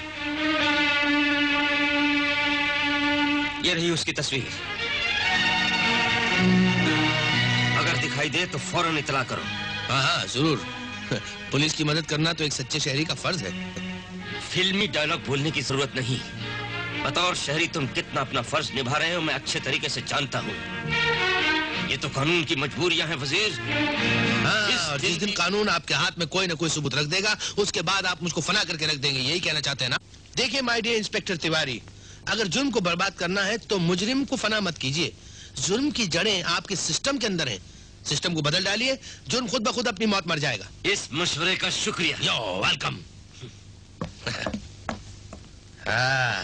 ये रही उसकी तस्वीर। अगर दिखाई दे तो फौरन इतला करो। हाँ हाँ जरूर। पुलिस की मदद करना तो एक सच्चे शहरी का फर्ज है। फिल्मी डायलॉग बोलने की जरूरत नहीं। बतौर शहरी तुम कितना अपना फर्ज निभा रहे हो मैं अच्छे तरीके से जानता हूँ। ये तो कानून की मजबूरियां हैं वजीर। हाँ, और जिस दिन कानून आपके हाथ में कोई ना कोई सबूत रख देगा, उसके बाद आप मुझको फना करके रख देंगे, यही कहना चाहते हैं ना? देखिए माय डियर इंस्पेक्टर तिवारी, अगर जुर्म को बर्बाद करना है तो मुजरिम को फना मत कीजिए, जुर्म की जड़ें आपके सिस्टम के अंदर हैं। सिस्टम को बदल डालिए, जुर्म खुद ब खुद अपनी मौत मर जाएगा। इस मशवरे का शुक्रिया। यो वेलकम। हाँ,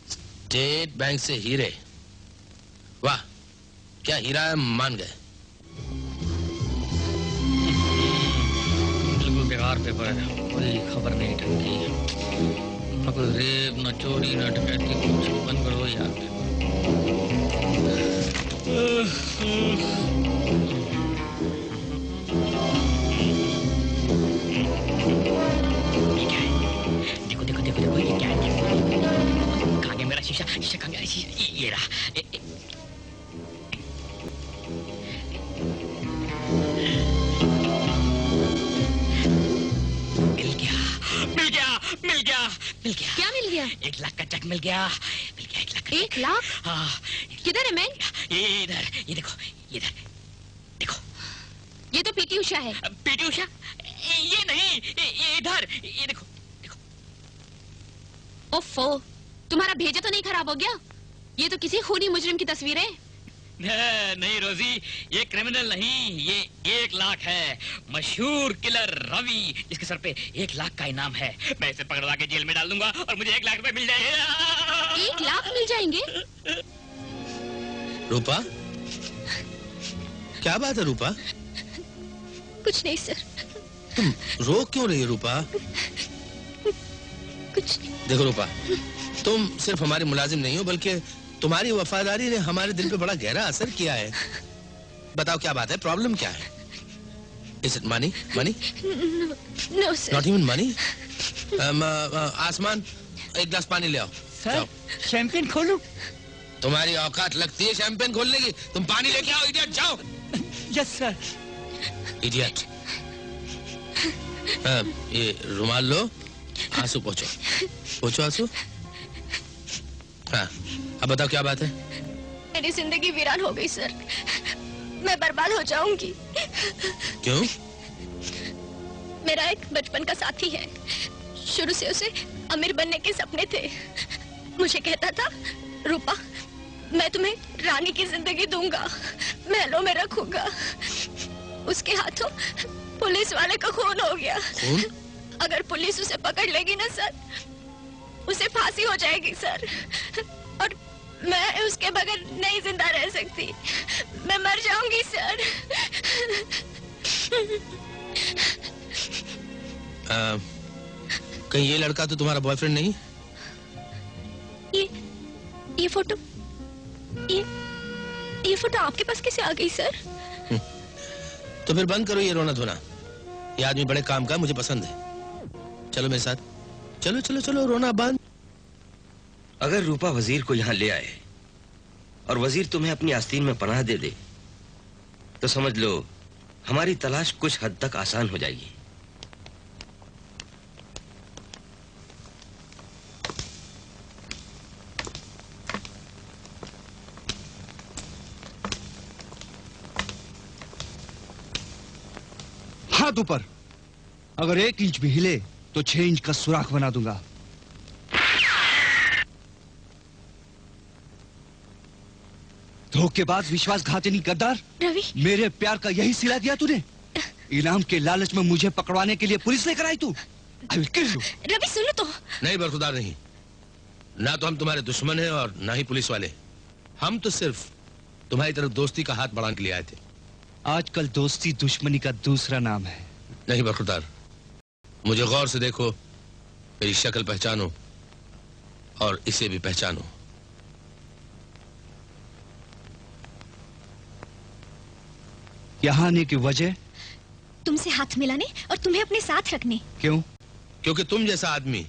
स्टेट बैंक से हीरे, वाह क्या हीरा है, मान गए। बिल्कुल बेकार पेपर है, कोई खबर नहीं ढंग की, न कोई रेप न चोरी न डकैती, कुछ बंद करो यार। देखो देखो देखो देखो ये क्या है, कहाँ गया मेरा शीशा, शीशा कहाँ गया, शीशा ये रहा। मिल गया मिल गया मिल गया मिल गया। क्या मिल गया? 1 लाख का चेक मिल गया, मिल गया 1 लाख का। 1 लाख? हाँ। किधर है मैं? ये इधर, ये देखो इधर देखो। ये तो पीटी उषा है। पीटी उषा? ये नहीं, ये इधर, ये देखो देखो। ओफो, तुम्हारा भेजा तो नहीं खराब हो गया? ये तो किसी खूनी मुजरिम की तस्वीर है। नहीं रोजी, ये क्रिमिनल नहीं, ये 1 लाख है। मशहूर किलर रवि, जिसके सर पे 1 लाख का इनाम है। मैं इसे पकड़वा के जेल में डाल दूंगा और मुझे 1 लाख रुपए मिल जाएंगे। 1 लाख मिल जाएंगे? रूपा, क्या बात है रूपा? कुछ नहीं सर। तुम रो क्यों रही है रूपा? कुछ देखो रूपा, तुम सिर्फ हमारी मुलाजिम नहीं हो, बल्कि तुम्हारी वफादारी ने हमारे दिल पे बड़ा गहरा असर किया है। बताओ क्या बात है, प्रॉब्लम क्या है? Is it money? Money? No sir. Not even money? आसमान, एक गिलास पानी ले आओ। सर, शैंपेन खोलूं? तुम्हारी औकात लगती है शैंपेन खोलने की? तुम पानी लेके आओ, इडियट, जाओ। Yes sir. इडियट। ये रुमाल लो, आंसू पोंछो, पोंछो आंसू। हाँ, अब बताओ क्या बात है? मेरी जिंदगी वीरान हो गई सर, मैं बर्बाद हो जाऊंगी। क्यों? मेरा एक बचपन का साथी है, शुरू से उसे अमीर बनने के सपने थे। मुझे कहता था, रूपा मैं तुम्हें रानी की जिंदगी दूंगा, महलों में रखूंगा। उसके हाथों पुलिस वाले का खून हो गया। खून? अगर पुलिस उसे पकड़ लेगी ना सर, उसे फांसी हो जाएगी सर, और मैं उसके बगैर नहीं जिंदा रह सकती, मैं मर जाऊंगी सर। कहीं ये लड़का तो तुम्हारा बॉयफ्रेंड नहीं? ये फोटो, ये फोटो आपके पास कैसे आ गई सर? तो फिर बंद करो ये रोना धोना। ये आदमी बड़े काम का, मुझे पसंद है। चलो मेरे साथ, चलो चलो चलो, रोना बंद। अगर रूपा वजीर को यहाँ ले आए और वजीर तुम्हें अपनी आस्तीन में पनाह दे दे, तो समझ लो हमारी तलाश कुछ हद तक आसान हो जाएगी। हाथ ऊपर, अगर 1 इंच भी हिले तो 6 इंच का सुराख बना दूंगा। धोखेबाज, विश्वासघातिनी, गद्दार, रवि, मेरे प्यार का यही सिला दिया तूने? इनाम के लालच में मुझे पकड़वाने के लिए पुलिस लेकर आई तू? I will kill you. Ravi सुनो तो। नहीं बरखुदार नहीं, ना तो हम तुम्हारे दुश्मन हैं और ना ही पुलिस वाले। हम तो सिर्फ तुम्हारी तरफ दोस्ती का हाथ बढ़ाने के लिए आए थे। आजकल दोस्ती दुश्मनी का दूसरा नाम है। नहीं बरखुदार, मुझे गौर से देखो, मेरी शक्ल पहचानो और इसे भी पहचानो। यहाँ आने की वजह? तुमसे हाथ मिलाने और तुम्हें अपने साथ रखने। क्यों? क्योंकि तुम जैसा आदमी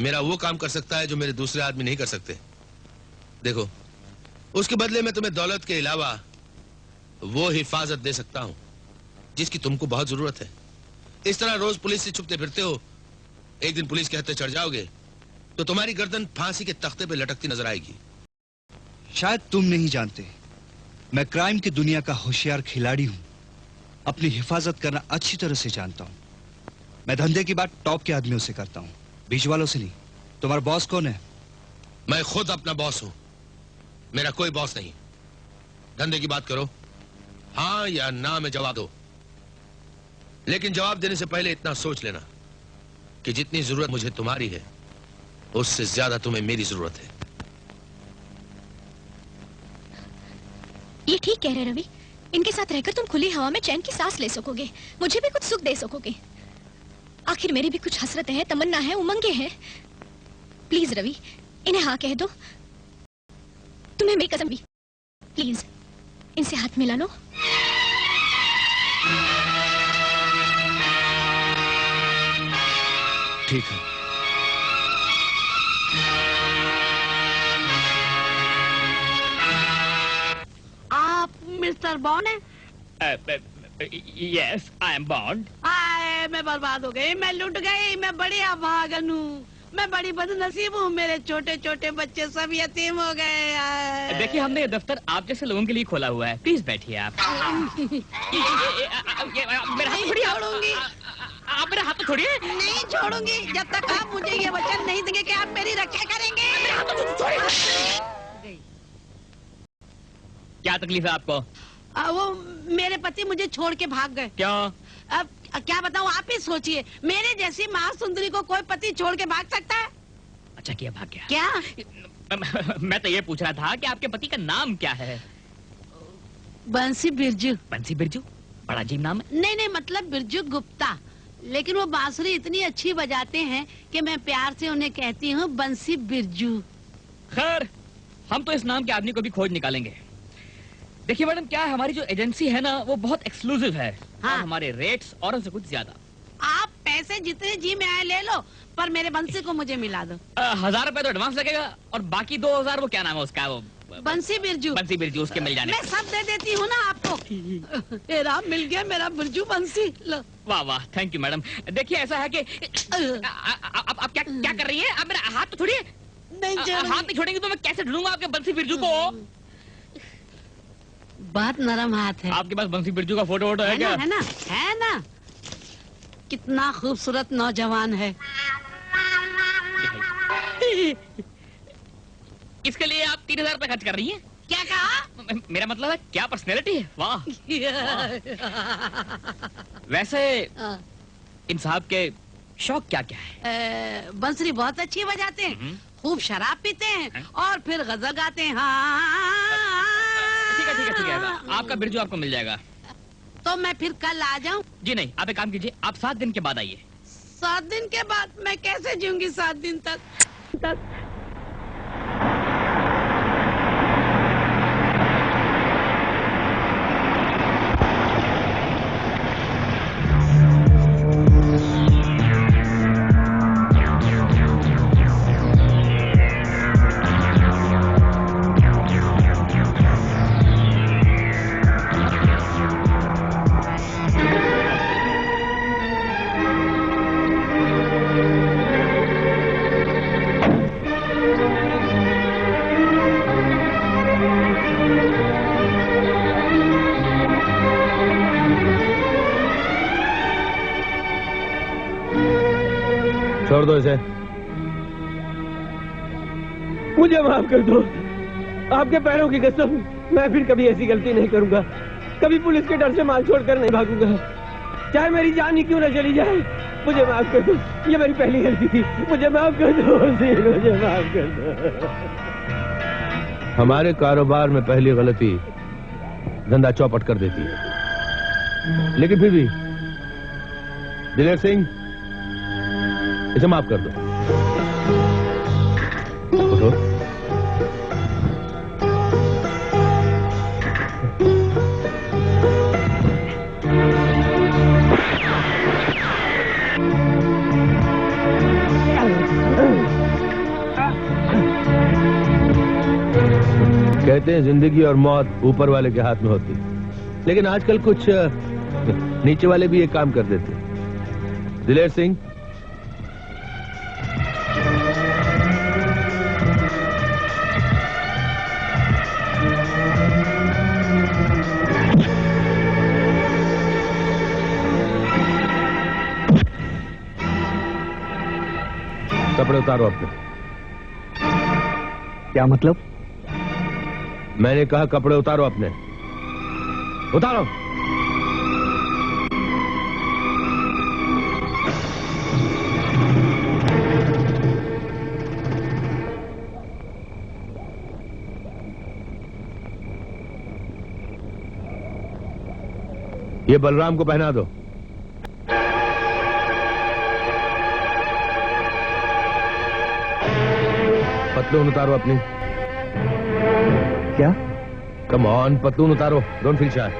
मेरा वो काम कर सकता है जो मेरे दूसरे आदमी नहीं कर सकते। देखो, उसके बदले में तुम्हें दौलत के अलावा वो हिफाजत दे सकता हूं जिसकी तुमको बहुत जरूरत है। इस तरह रोज पुलिस से छुपते फिरते हो, एक दिन पुलिस के हत्थे चढ़ जाओगे तो तुम्हारी गर्दन फांसी के तख्ते पे लटकती नजर आएगी। शायद तुम नहीं जानते, मैं क्राइम की दुनिया का होशियार खिलाड़ी हूं। अपनी हिफाजत करना अच्छी तरह से जानता हूं। मैं धंधे की बात टॉप के आदमियों से करता हूं, बीच वालों से नहीं। तुम्हारा बॉस कौन है? मैं खुद अपना बॉस हूं। मेरा कोई बॉस नहीं। धंधे की बात करो, हाँ या ना में जवाब दो, लेकिन जवाब देने से पहले इतना सोच लेना कि जितनी जरूरत मुझे तुम्हारी है उससे ज्यादा तुम्हें मेरी जरूरत है। ये ठीक कह रहे रवि, इनके साथ रहकर तुम खुली हवा में चैन की सांस ले सकोगे, मुझे भी कुछ सुख दे सकोगे। आखिर मेरी भी कुछ हसरतें हैं, तमन्ना है, उमंगे हैं। प्लीज रवि, इन्हें हाँ कह दो। तुम्हें मेरी कसम भी, प्लीज इनसे हाथ मिला लो। ठीक है। आप मिस्टर बॉन्ड हैं? Yes, I am Bond. आए, मैं बर्बाद हो गई, मैं लुट गई, मैं बड़ी अभागन हूँ, मैं बड़ी बदनसीब हूँ। मेरे छोटे छोटे बच्चे सब यतीम हो गए। देखिए, हमने ये दफ्तर आप जैसे लोगों के लिए खोला हुआ है। प्लीज बैठिए आप। मेरा हाथ छोड़िए। आप मेरा हाथ छोड़िए। नहीं छोड़ूंगी जब तक आप मुझे ये वचन नहीं देंगे कि आप मेरी रक्षा करेंगे। क्या तकलीफ है आपको? वो मेरे पति मुझे छोड़ के भाग गए। क्यों? अब क्या बताऊँ, आप ही सोचिए। मेरे जैसी महासुंदरी को कोई पति छोड़ के भाग सकता है? अच्छा किया, भाग गया। क्या? मैं तो ये पूछ रहा था कि आपके पति का नाम क्या है? बंसी बिरजू। बंसी बिरजू? बड़ा अजीब नाम है। नहीं, मतलब बिरजू गुप्ता। लेकिन वो बांसुरी इतनी अच्छी बजाते हैं कि मैं प्यार से उन्हें कहती हूँ बंसी बिरजू। खैर, हम तो इस नाम के आदमी को भी खोज निकालेंगे। देखिए मैडम, क्या है, हमारी जो एजेंसी है ना वो बहुत एक्सक्लूसिव है। हाँ। और हमारे रेट्स औरों से कुछ ज्यादा। आप पैसे जितने जी में आए ले लो, पर मेरे बंसी को मुझे मिला दो। 1000 रुपए तो एडवांस लगेगा और बाकी 2000 वो क्या नाम है उसका, वो बंसी बिरजू। बंसी बिरजू, उसके मिल जाने। मैं सब दे देती हूँ ना आपको। तेरा मिल गया मेरा बिरजू बंसी। लो। वाह वाह, थैंक यू मैडम। देखिए ऐसा है कि आप क्या कर रही है? आप मेरा हाथ तो छोड़िए। नहीं, हाथ नहीं छोड़ेंगे तो मैं कैसे ढूंढूंगा आपके बंसी बिरजू को? बहुत नरम हाथ है। आपके पास बंसी बिरजू का फोटो है क्या? है ना। कितना खूबसूरत नौजवान है। इसके लिए आप 3000 रुपए खर्च कर रही हैं? क्या कहा? मेरा मतलब है क्या पर्सनैलिटी है। वाह। वैसे इन साहब के शौक क्या क्या है? बंसरी बहुत अच्छी बजाते हैं, खूब शराब पीते हैं और फिर गजल गाते हैं। हाँ। ठीक है, आपका बिरजू आपको मिल जाएगा। तो मैं फिर कल आ जाऊं? जी नहीं, आप एक काम कीजिए, आप 7 दिन के बाद आइए। 7 दिन के बाद? मैं कैसे जीऊंगी 7 दिन तक? छोड़ दो इसे। मुझे माफ कर दो, आपके पैरों की कसम, मैं फिर कभी ऐसी गलती नहीं करूंगा। कभी पुलिस के डर से माल छोड़कर नहीं भागूंगा, चाहे मेरी जान ही क्यों न चली जाए। मुझे माफ कर दो, ये मेरी पहली गलती थी। मुझे माफ कर दो, मुझे माफ कर दो। हमारे कारोबार में पहली गलती धंधा चौपट कर देती है, लेकिन फिर भी दिलेर सिंह, इसे माफ कर दो। उठो। कहते हैं जिंदगी और मौत ऊपर वाले के हाथ में होती है, लेकिन आजकल कुछ नीचे वाले भी ये काम कर देते हैं। दिलेर सिंह, कपड़े उतारो अपने। क्या मतलब? मैंने कहा कपड़े उतारो अपने, उतारो। ये बलराम को पहना दो। पतलून उतारो अपनी। क्या? कम ऑन, पतलून उतारो। Don't feel shy.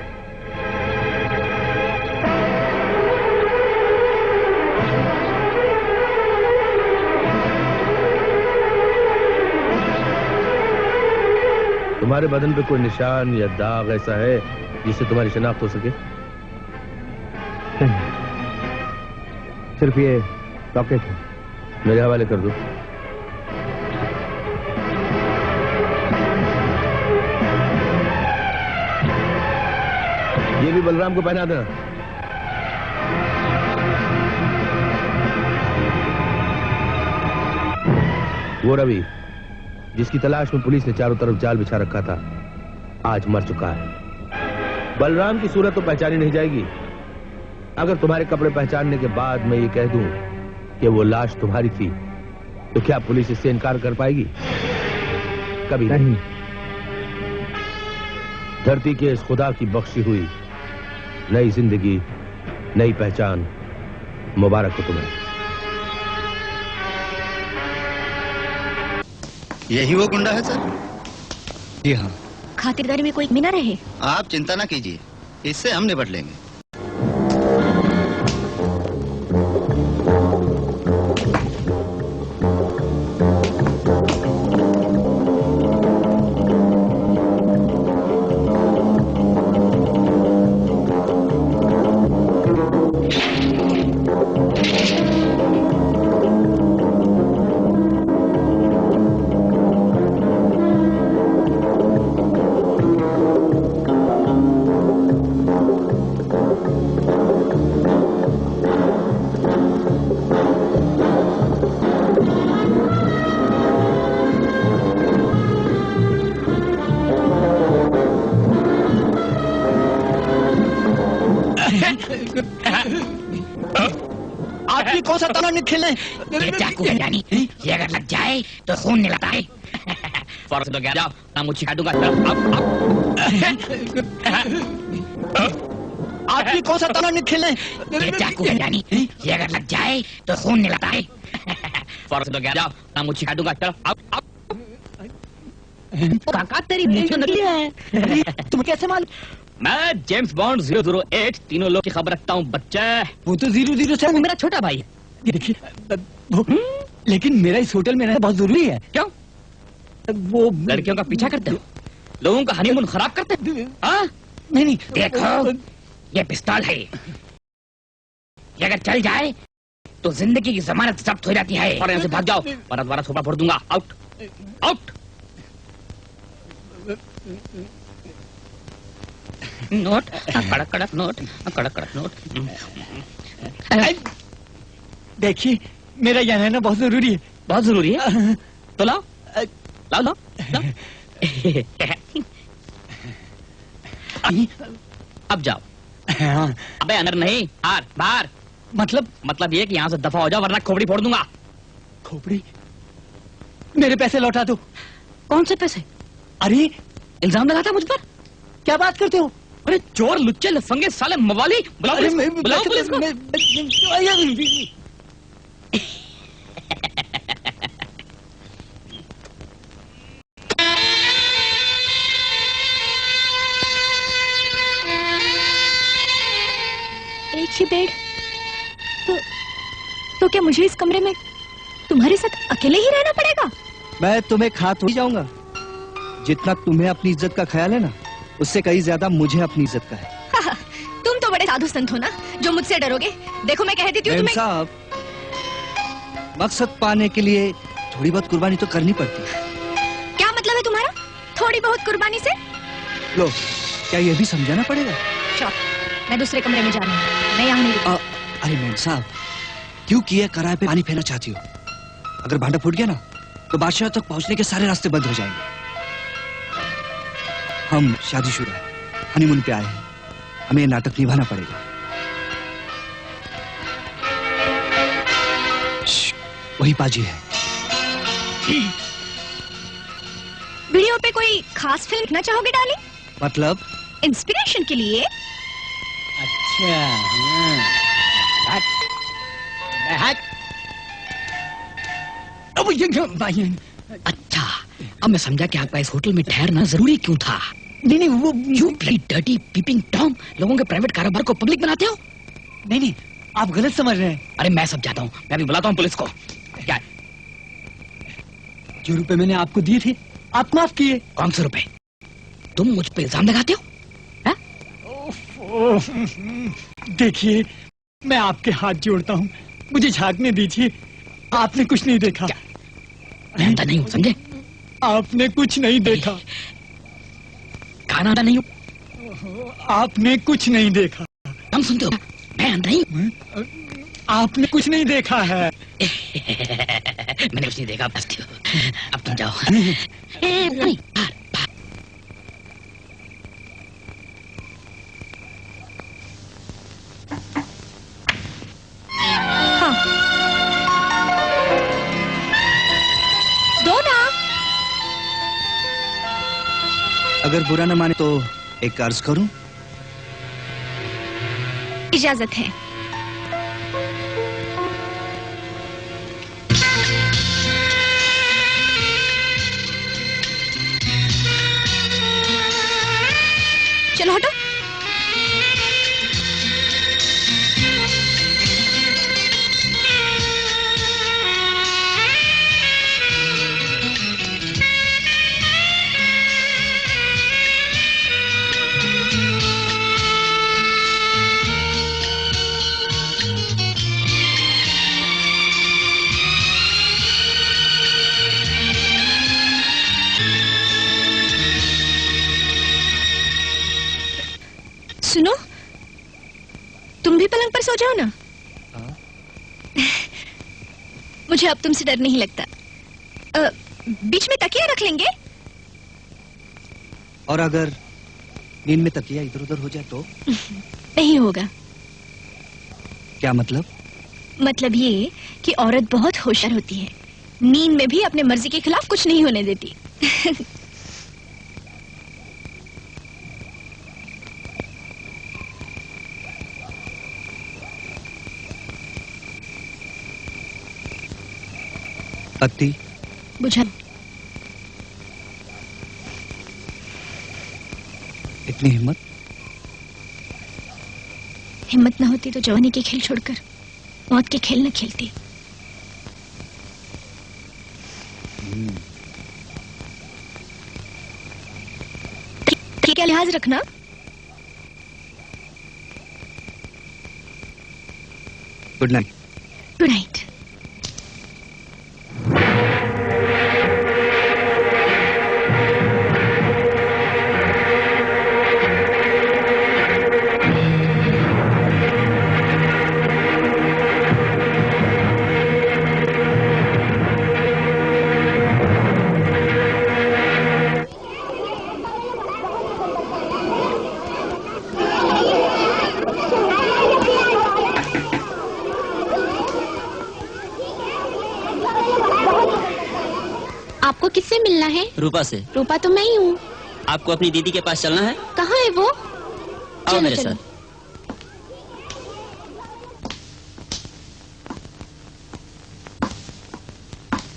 तुम्हारे बदन पे कोई निशान या दाग ऐसा है जिससे तुम्हारी शिनाख्त हो सके? सिर्फ ये लॉकेट है। मेरे हवाले कर दो। ये भी बलराम को पहना देना। वो रवि जिसकी तलाश में पुलिस ने चारों तरफ जाल बिछा रखा था, आज मर चुका है। बलराम की सूरत तो पहचानी नहीं जाएगी। अगर तुम्हारे कपड़े पहचानने के बाद मैं ये कह दूं कि वो लाश तुम्हारी थी, तो क्या पुलिस इससे इनकार कर पाएगी? कभी नहीं। धरती के इस खुदा की बख्शी हुई नई जिंदगी, नई पहचान मुबारक हो तुम्हें। यही वो गुंडा है सर? जी हाँ। खातिरदारी में कोई कमी ना रहे। आप चिंता ना कीजिए, इससे हम निपट लेंगे। आपकी कौन सा ताला निकले? ये चाकू है यानी, ये अगर लग जाए तो खून निकलता है। फौरन से तो गया जाओ, ना मुझे सिखा दूंगा। आपकी कौन सा ताला निकले? ये चाकू है यानी, ये अगर लग जाए तो खून निकलता है। फौरन से तो गया जाओ, ना मुझे सिखा दूंगा। चलो काका तेरी मूंछ नकली है। तुम कैसे मालूम? मैं जेम्स बॉन्ड 008 तीनों लोग की खबर रखता हूँ बच्चा। वो तो 007 मेरा छोटा भाई है। देखिए, लेकिन मेरा इस होटल में रहना बहुत जरूरी है। क्यों? वो लड़कियों का पीछा करते हो, लोगों का हनीमून खराब करते हो? नहीं। देखो, ये पिस्तौल है, ये अगर चल जाए तो जिंदगी की जमानत जब्त हो जाती है। और यहाँ से भाग जाओ, वरना दोबारा थोपा फोड़ दूंगा। Out, out. नोट, कड़क कड़क नोट, कड़क कड़क नोट। देखिए, मेरा यहाँ रहना बहुत जरूरी है। बहुत जरूरी है? तो लाओ, लाओ, लाओ, लाओ। अब जाओ। अबे अंदर नहीं, बाहर। मतलब ये कि यहाँ से दफा हो जाओ, वरना खोपड़ी फोड़ दूंगा। खोपड़ी? मेरे पैसे लौटा दो। कौन से पैसे? अरे इल्जाम लगाता मुझ पर? क्या बात करते हो? अरे चोर, लुच्चे, लफंगे, साले मवाली। बुलाओ पुलिस को। एक ही बेड तो क्या मुझे इस कमरे में तुम्हारे साथ अकेले ही रहना पड़ेगा? मैं तुम्हें खा थोड़ी जाऊंगा। जितना तुम्हें अपनी इज्जत का ख्याल है ना, उससे कहीं ज्यादा मुझे अपनी इज्जत का है। तुम तो बड़े साधु संत हो ना, जो मुझसे डरोगे। देखो मैं कह देती हूँ तुम्हें। साहब, मकसद पाने के लिए थोड़ी बहुत कुर्बानी तो करनी पड़ती है। क्या मतलब है तुम्हारा थोड़ी बहुत कुर्बानी से? लो, क्या ये भी समझाना पड़ेगा? चुप, मैं दूसरे कमरे में जा रही हूँ, मैं यहाँ नहीं। अरे मैम साहब, क्यों किए कराए पे पानी फेरना चाहती हो? अगर भांडा फूट गया ना, तो बादशाह तक पहुंचने के सारे रास्ते बंद हो जाएंगे। हम शादीशुदा हैं, हनीमून पे आए हैं, हमें ये नाटक निभाना पड़ेगा। वही पाजी है। वीडियो पे कोई खास फिल्म लिखना चाहोगे डार्लिंग? मतलब? इंस्पिरेशन के लिए। अच्छा अच्छा, अब मैं समझा कि आपका इस होटल में ठहरना जरूरी क्यों था। नहीं वो you bloody dirty peeping Tom, लोगों के प्राइवेट कारोबार को पब्लिक बनाते हो। नहीं आप गलत समझ रहे हैं। अरे मैं सब जाता हूँ, मैं अभी बुलाता हूँ पुलिस को। क्या? जो रुपए मैंने आपको दिए थे आप माफ किए। कौन से रुपए? तुम मुझ पे इल्जाम लगाते हो? देखिए मैं आपके हाथ जोड़ता हूँ, मुझे झांकने दीजिए। आपने कुछ नहीं देखा। मैं अंधा नहीं हूँ, समझे? आपने कुछ नहीं देखा। खाना अंधा नहीं हूँ। आपने कुछ नहीं देखा। तुम सुनते हो? मैं अंधा नहीं हूँ। आपने कुछ नहीं देखा है। मैंने कुछ नहीं देखा, बस अब तुम जाओ। हाँ। दो ना। अगर बुरा न माने तो एक अर्ज करूं? इजाजत है। चलो हटो। सुनो, तुम भी पलंग पर सो जाओ ना। मुझे अब तुमसे डर नहीं लगता। बीच में तकिया रख लेंगे। और अगर नींद में तकिया इधर उधर हो जाए तो? नहीं होगा। क्या मतलब? मतलब ये कि औरत बहुत होशियार होती है, नींद में भी अपने मर्जी के खिलाफ कुछ नहीं होने देती। पत्ती बुझा। इतनी हिम्मत? हिम्मत ना होती तो जवानी के खेल छोड़कर मौत के खेल न खेलती। क्या लिहाज रखना। Good night. Good night. आपको किससे मिलना है? रूपा से। रूपा तो मैं ही हूँ। आपको अपनी दीदी के पास चलना है? कहाँ है वो? आओ मेरे साथ।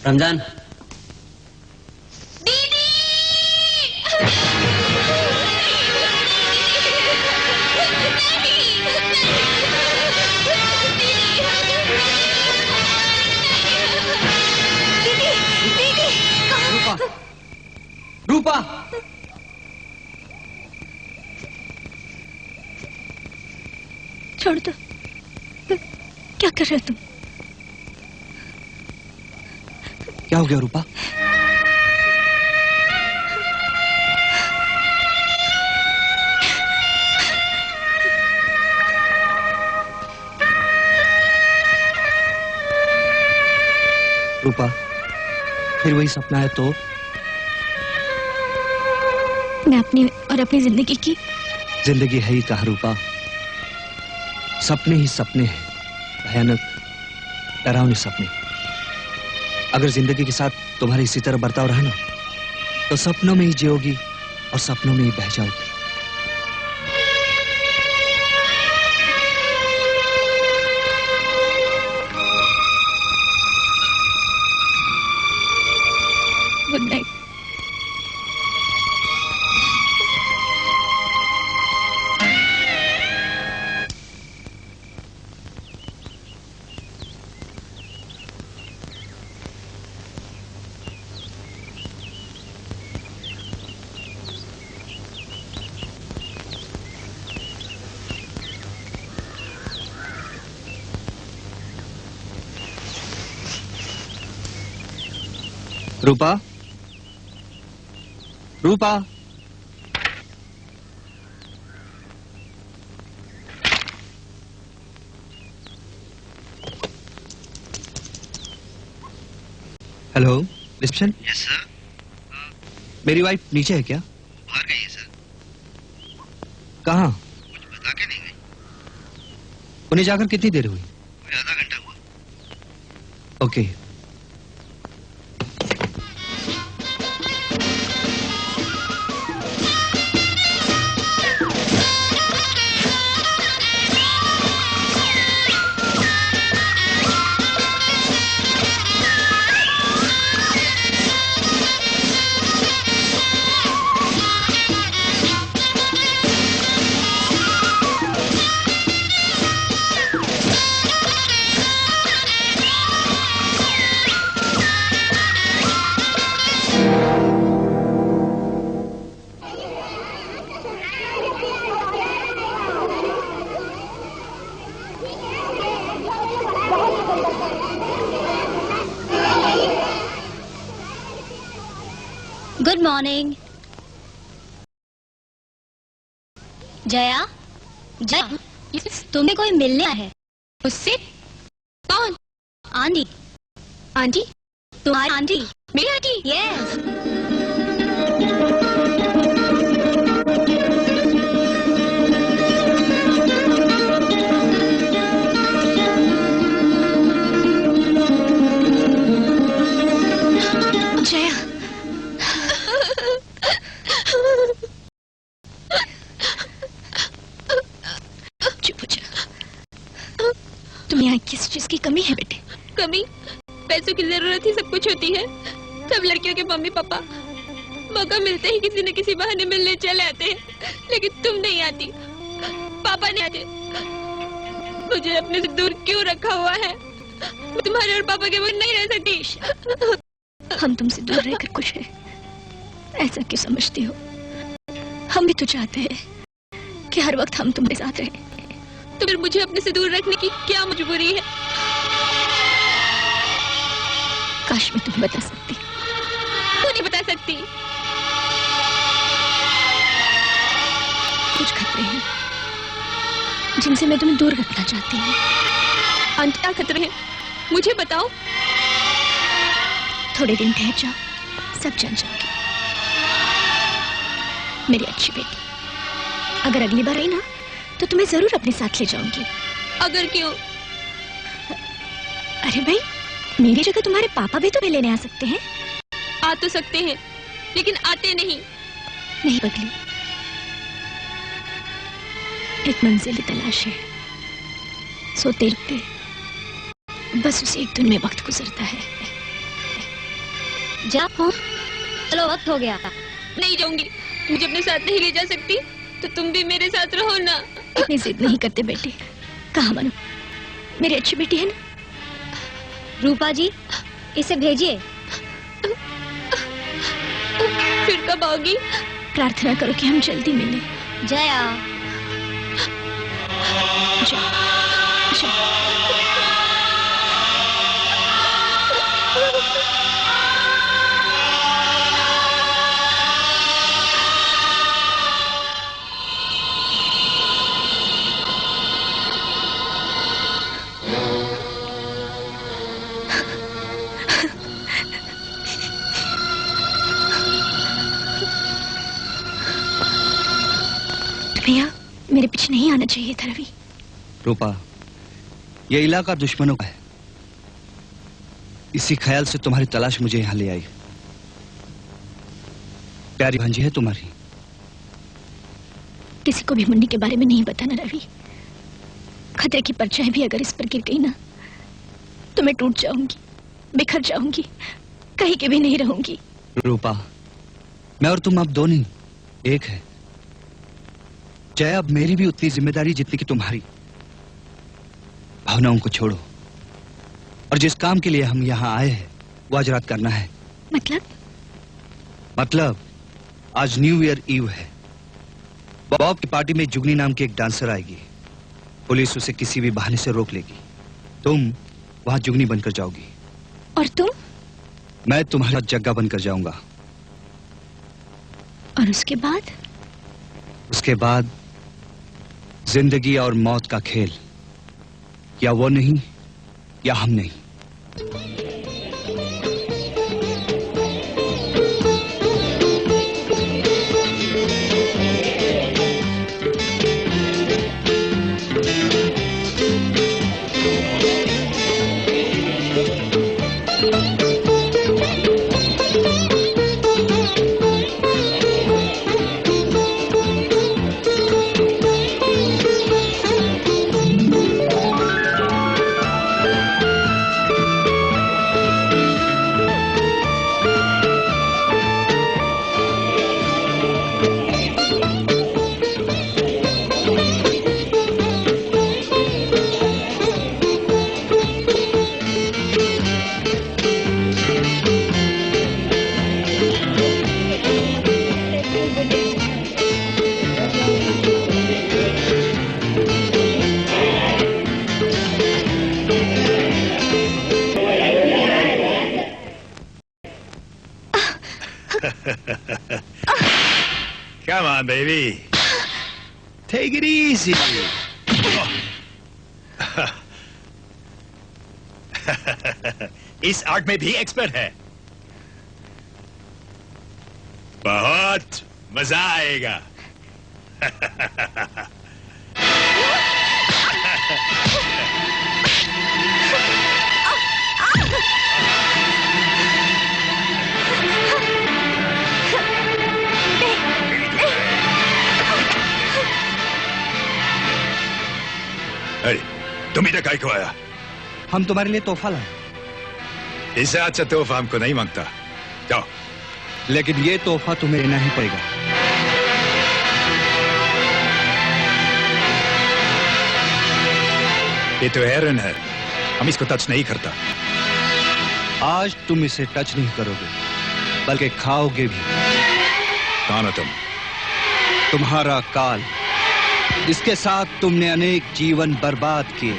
रमजान। रूपा, छोड़ दो। क्या कर रहे हो तुम? क्या हो गया रूपा? रूपा, फिर वही सपना है तो? मैं अपनी और अपनी जिंदगी की। जिंदगी है ही कहाँ रूपा, सपने ही सपने हैं, भयानक डरावने सपने। अगर जिंदगी के साथ तुम्हारे इसी तरह बर्ताव रहा ना, तो सपनों में ही जियोगी और सपनों में ही बह जाओगी। Good night. Rupa, Rupa, hello, reception. Yes sir. मेरी वाइफ नीचे है क्या? बाहर गई है सर। कहाँ? कुछ बता के नहीं गई। उन्हें जाकर कितनी देर हुई? कोई आधा घंटा हुआ। Okay. Good morning. Jaya, Jaya, तुम्हें कोई मिलने आया है। उससे? कौन? आंटी। आंटी? तुम्हारी आंटी? मेरी आंटी? यस। जया, चुप हो जा। तुम्हें यहाँ किस चीज की कमी है बेटे? कमी? पैसों की जरूरत ही सब कुछ होती है। सब लड़कियों के मम्मी पापा मौका मिलते ही किसी न किसी बहाने मिलने चले आते हैं, लेकिन तुम नहीं आती, पापा नहीं आते। मुझे अपने से दूर क्यों रखा हुआ है? मैं तुम्हारे और पापा के बगैर नहीं रह सकती। हम तुमसे दूर रहकर खुश हैं, ऐसा क्यों समझती हो? हम भी तो चाहते हैं कि हर वक्त हम तुम्हारे साथ रहें। तो फिर मुझे अपने से दूर रखने की क्या मजबूरी है? काश मैं तुम्हें बता सकती। क्यों नहीं बता सकती? कुछ खतरे हैं जिनसे मैं तुम्हें दूर रखना चाहती हूँ। अंत क्या खतरे हैं? मुझे बताओ। थोड़े दिन ठहर जाओ, सब जान जाओगी। मेरी अच्छी बेटी, अगर अगली बार आई ना तो तुम्हें जरूर अपने साथ ले जाऊंगी। अगर क्यों? अरे भाई, मेरी जगह तुम्हारे पापा भी तुम्हें लेने आ सकते हैं। आ तो सकते हैं, लेकिन आते नहीं। नहीं पगली, एक मंजिल तलाश है, सोते रुकते बस उसी एक धुन में वक्त गुजरता है। जा हो, चलो वक्त हो गया। नहीं जाऊंगी। मुझे अपने साथ नहीं ले जा सकती तो तुम भी मेरे साथ रहो ना। इतनी जिद नहीं करते बेटे, कहाँ मानो, मेरी अच्छी बेटी है ना। रूपा जी, इसे भेजिए। फिर कब आओगी? प्रार्थना करो कि हम जल्दी मिलें। जया, भैया मेरे पीछे नहीं आना चाहिए था रवि। रूपा, ये इलाका दुश्मनों का है। इसी ख्याल से तुम्हारी तलाश मुझे यहां ले आई। प्यारी भांजी है तुम्हारी। किसी को भी मुन्नी के बारे में नहीं बताना रवि। खतरे की परछाई भी अगर इस पर गिर गई ना तो मैं टूट जाऊंगी, बिखर जाऊंगी, कहीं के भी नहीं रहूंगी। रूपा, मैं और तुम अब दो नहीं एक है। जय, अब मेरी भी उतनी जिम्मेदारी जितनी कि तुम्हारी। भावनाओं को छोड़ो और जिस काम के लिए हम यहाँ आए हैं वो आज रात करना है। मतलब आज न्यू ईयर ईव है। बॉब की पार्टी में जुगनी नाम की एक डांसर आएगी। पुलिस उसे किसी भी बहाने से रोक लेगी। तुम वहां जुगनी बनकर जाओगी। और तुम? मैं तुम्हारे साथ जग्गा बनकर जाऊंगा। और उसके बाद? उसके बाद जिंदगी और मौत का खेल। या वो नहीं या हम नहीं। Come on, baby. Take it easy. इस आर्ट में भी एक्सपर्ट है। बहुत मजा आएगा। अरे तुम इधर काहे को आया? हम तुम्हारे लिए तोहफा लाए। इससे अच्छा तोहफा हमको नहीं मांगता। जाओ। लेकिन ये तोहफा तुम्हें लेना ही पड़ेगा। ये तो हेरोइन है, हम इसको टच नहीं करता। आज तुम इसे टच नहीं करोगे बल्कि खाओगे भी। कौन हो तुम? तुम्हारा काल। इसके साथ तुमने अनेक जीवन बर्बाद किए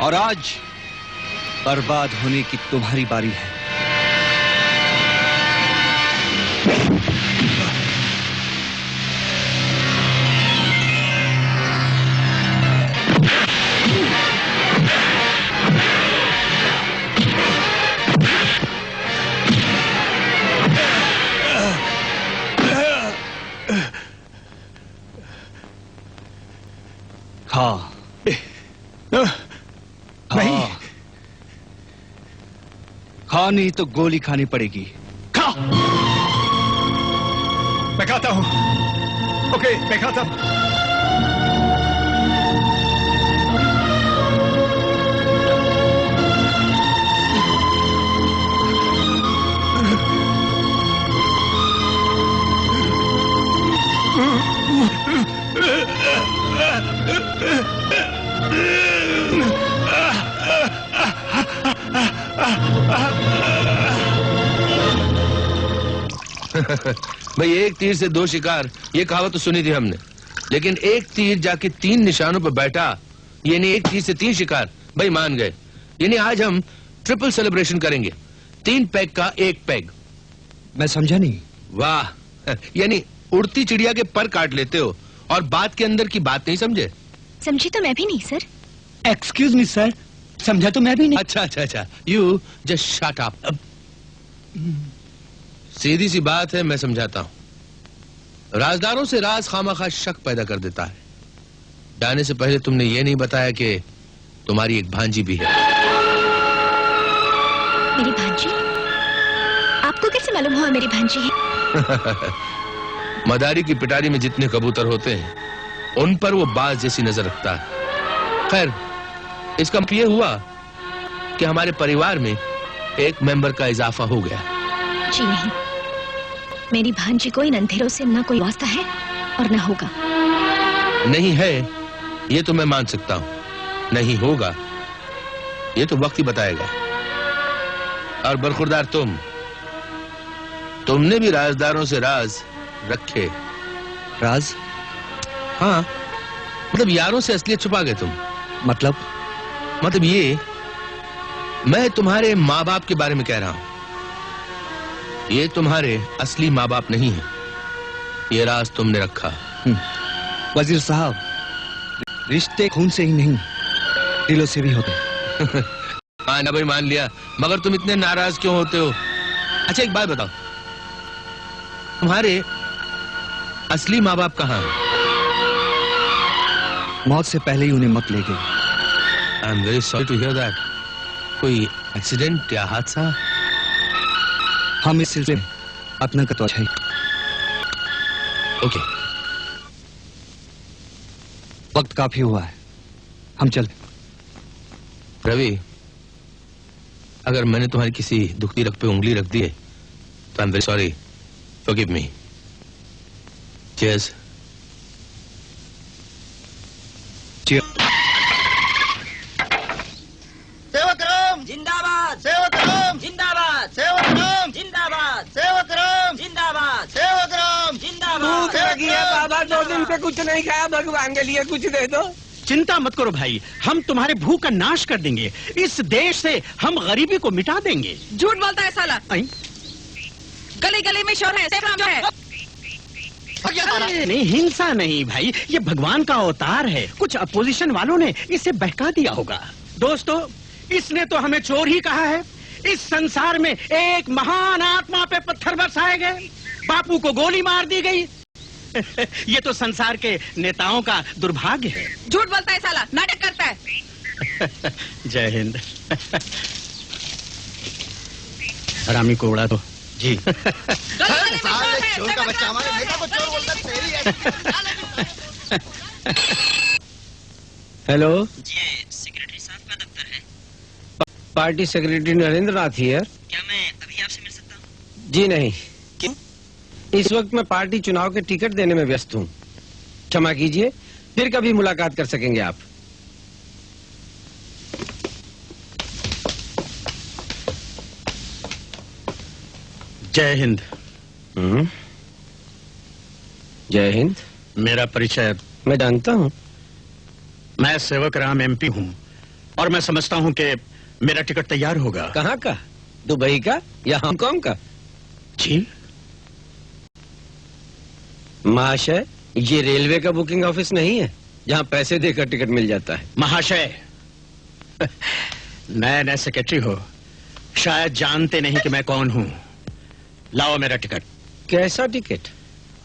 और आज बर्बाद होने की तुम्हारी बारी है। खा। नहीं। खा नहीं तो गोली खानी पड़ेगी। खा। मैं खाता हूं। ओके, मैं खाता हूं। भाई एक तीर से दो शिकार, ये कहावत तो सुनी थी हमने, लेकिन एक तीर जाके 3 निशानों पर बैठा, यानी एक तीर से 3 शिकार। भाई मान गए। यानी आज हम ट्रिपल सेलिब्रेशन करेंगे। 3 पैग का 1 पैग। मैं समझा नहीं। वाह, यानी उड़ती चिड़िया के पर काट लेते हो और बात के अंदर की बात नहीं समझे। समझी तो मैं भी नहीं सर। एक्सक्यूज मी सर, समझा तो मैं भी नहीं। अच्छा, यू जस्ट शट अप। सीधी सी बात है, मैं समझाता हूं। राजदारों से राज खामखा शक पैदा कर देता है। जाने से पहले तुमने ये नहीं बताया कि तुम्हारी एक भांजी भी है। मेरी भांजी? आपको कैसे मालूम हुआ मेरी भांजी है? मदारी की पिटारी में जितने कबूतर होते हैं उन पर वो बाज जैसी नजर रखता है। खैर, इसका मतलब ये हुआ कि हमारे परिवार में एक मेंबर का इजाफा हो गया। जी नहीं, मेरी भांजी को इन अंधेरों से न कोई वास्ता है और न होगा। नहीं है ये तो मैं मान सकता हूं, नहीं होगा ये तो वक्त ही बताएगा। और बरखुरदार तुमने भी राजदारों से राज रखे। राज? हाँ, मतलब यारों से असलियत छुपा गए तुम। मतलब ये मैं तुम्हारे माँ बाप के बारे में कह रहा हूं। ये तुम्हारे असली माँ बाप नहीं है, ये राज तुमने रखा। वजीर साहब, रिश्ते खून से ही नहीं दिलों से भी होते। हाँ ना भाई, मान लिया, मगर तुम इतने नाराज क्यों होते हो? अच्छा एक बात बताओ, तुम्हारे असली माँ बाप कहाँ हैं? मौत से पहले ही उन्हें मत ले गए। I am very sorry to hear that. कोई एक्सीडेंट या हादसा? हम इस सिलसिले में अपना का तो अच्छा ही। ओके, वक्त काफी हुआ है, हम चलते। रवि, अगर मैंने तुम्हारी किसी दुखती रग पे उंगली रख दी है तो आई am very sorry, forgive me. Cheers. सेवक राम जिंदाबाद, सेवक राम जिंदाबाद, सेवक राम जिंदाबाद, सेवक राम जिंदाबाद, सेवक राम जिंदाबाद। बाबा 2 दिन से कुछ नहीं खाया, भगवान के लिए कुछ दे दो। चिंता मत करो भाई, हम तुम्हारे भूख का नाश कर देंगे। इस देश से हम गरीबी को मिटा देंगे। झूठ बोलता है साला। गली गली में शोर है, सेवक है। नहीं, हिंसा नहीं भाई, ये भगवान का अवतार है। कुछ अपोजिशन वालों ने इसे बहका दिया होगा। दोस्तों, इसने तो हमें चोर ही कहा है। इस संसार में एक महान आत्मा पे पत्थर बरसाए गए, बापू को गोली मार दी गई। ये तो संसार के नेताओं का दुर्भाग्य है। झूठ बोलता है साला, नाटक करता है। जय हिंद। हरामी को उड़ा दो जी। चोर का बच्चा हमारे नेता को चोर बोलता है। हेलो, ये सेक्रेटरी साहब का दफ्तर है। Party secretary Narendra Nath here. क्या मैं अभी आपसे मिल सकता हूँ? जी नहीं। क्यों? इस वक्त मैं पार्टी चुनाव के टिकट देने में व्यस्त हूँ। क्षमा कीजिए, फिर कभी मुलाकात कर सकेंगे आप। जय हिंद। जय हिंद। मेरा परिचय? मैं जानता हूँ। मैं सेवक राम एमपी हूँ और मैं समझता हूँ कि मेरा टिकट तैयार होगा। कहाँ का? दुबई का या हांगकांग का? जी महाशय, ये रेलवे का बुकिंग ऑफिस नहीं है जहाँ पैसे देकर टिकट मिल जाता है। महाशय, नए नए सेक्रेटरी हो, शायद जानते नहीं कि मैं कौन हूँ। लाओ मेरा टिकट। कैसा टिकट?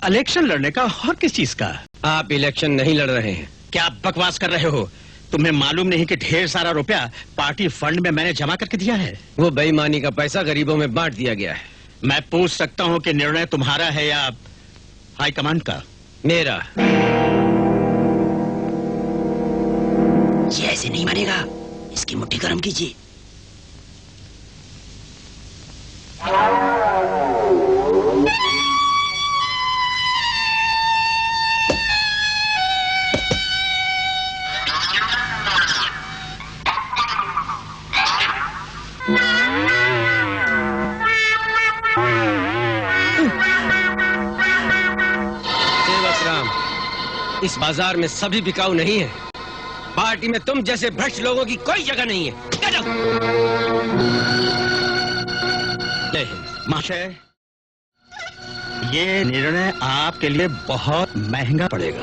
इलेक्शन लड़ने का और किस चीज का? आप इलेक्शन नहीं लड़ रहे हैं। क्या आप बकवास कर रहे हो? तुम्हें मालूम नहीं कि ढेर सारा रुपया पार्टी फंड में मैंने जमा करके दिया है? वो बेईमानी का पैसा गरीबों में बांट दिया गया है। मैं पूछ सकता हूँ कि निर्णय तुम्हारा है या हाईकमांड का? मेरा। ये ऐसे नहीं मानेगा, इसकी मुट्ठी गर्म कीजिए। इस बाजार में सभी बिकाऊ नहीं है। पार्टी में तुम जैसे भ्रष्ट लोगों की कोई जगह नहीं है। जय हिंद। महाशय, ये निर्णय आपके लिए बहुत महंगा पड़ेगा।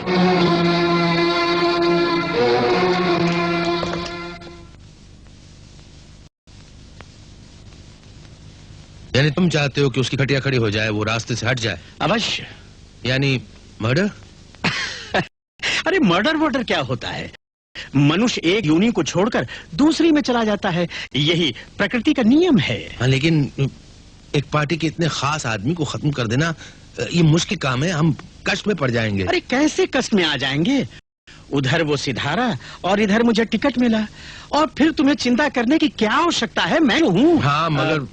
यानी तुम चाहते हो कि उसकी खटिया खड़ी हो जाए, वो रास्ते से हट जाए? अवश्य। यानी मर्डर? अरे मर्डर वर्डर क्या होता है? मनुष्य एक योनि को छोड़कर दूसरी में चला जाता है, यही प्रकृति का नियम है। हाँ, लेकिन एक पार्टी के इतने खास आदमी को खत्म कर देना ये मुश्किल काम है, हम कष्ट में पड़ जाएंगे। अरे कैसे कष्ट में आ जाएंगे? उधर वो सिधारा और इधर मुझे टिकट मिला, और फिर तुम्हें चिंता करने की क्या आवश्यकता है? मैं हूँ। हाँ, मगर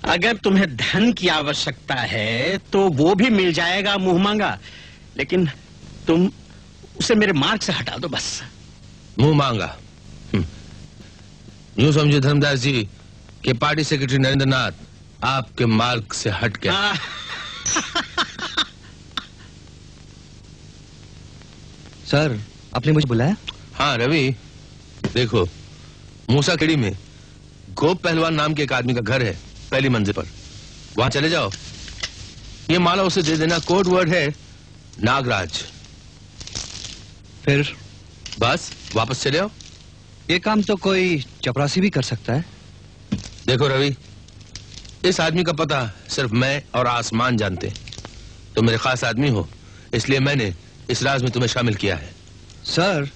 अगर तुम्हें धन की आवश्यकता है तो वो भी मिल जाएगा मुंह मांगा, लेकिन तुम उसे मेरे मार्ग से हटा दो बस। मुंह मांगा? यूं समझे धर्मदास जी कि पार्टी सेक्रेटरी नरेंद्र नाथ आपके मार्ग से हट गया। सर, आपने मुझे बुलाया? हाँ रवि, देखो मूसा खेड़ी में गोप पहलवान नाम के एक आदमी का घर है, पहली मंजिल पर। वहां चले जाओ, ये माला उसे दे देना, कोड वर्ड है नागराज। फिर बस वापस चले आओ। ये काम तो कोई चपरासी भी कर सकता है। देखो रवि, इस आदमी का पता सिर्फ मैं और आसमान जानते हैं। तुम मेरे खास आदमी हो, इसलिए मैंने इस राज में तुम्हें शामिल किया है। सर,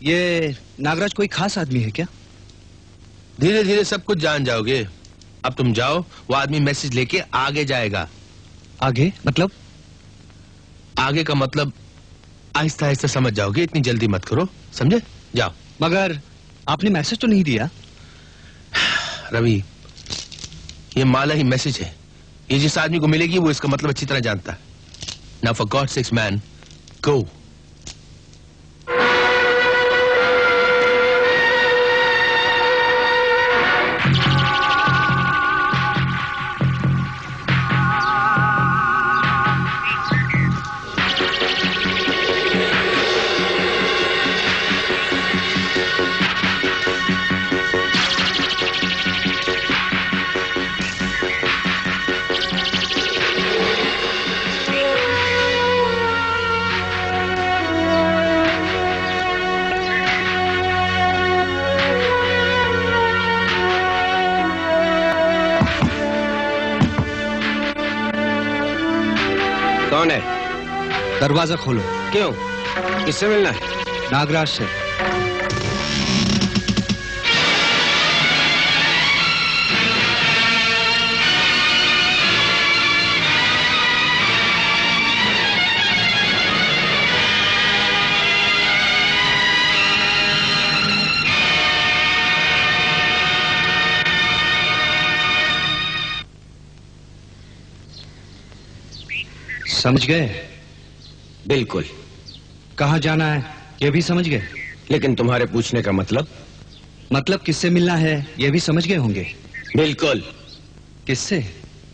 ये नागराज कोई खास आदमी है क्या? धीरे धीरे सब कुछ जान जाओगे। अब तुम जाओ, वो आदमी मैसेज लेके आगे जाएगा। आगे मतलब? आगे का मतलब आहिस्ता आहिस्ता समझ जाओगे, इतनी जल्दी मत करो, समझे? जाओ। मगर आपने मैसेज तो नहीं दिया। रवि, ये माला ही मैसेज है। ये जिस आदमी को मिलेगी वो इसका मतलब अच्छी तरह जानता है। Now for God's sake man, go. कौन है? दरवाजा खोलो। क्यों? किससे मिलना है? नागराज से। समझ गए? बिल्कुल। कहाँ जाना है ये भी समझ गए? लेकिन तुम्हारे पूछने का मतलब? मतलब किससे मिलना है ये भी समझ गए होंगे। बिल्कुल। किससे?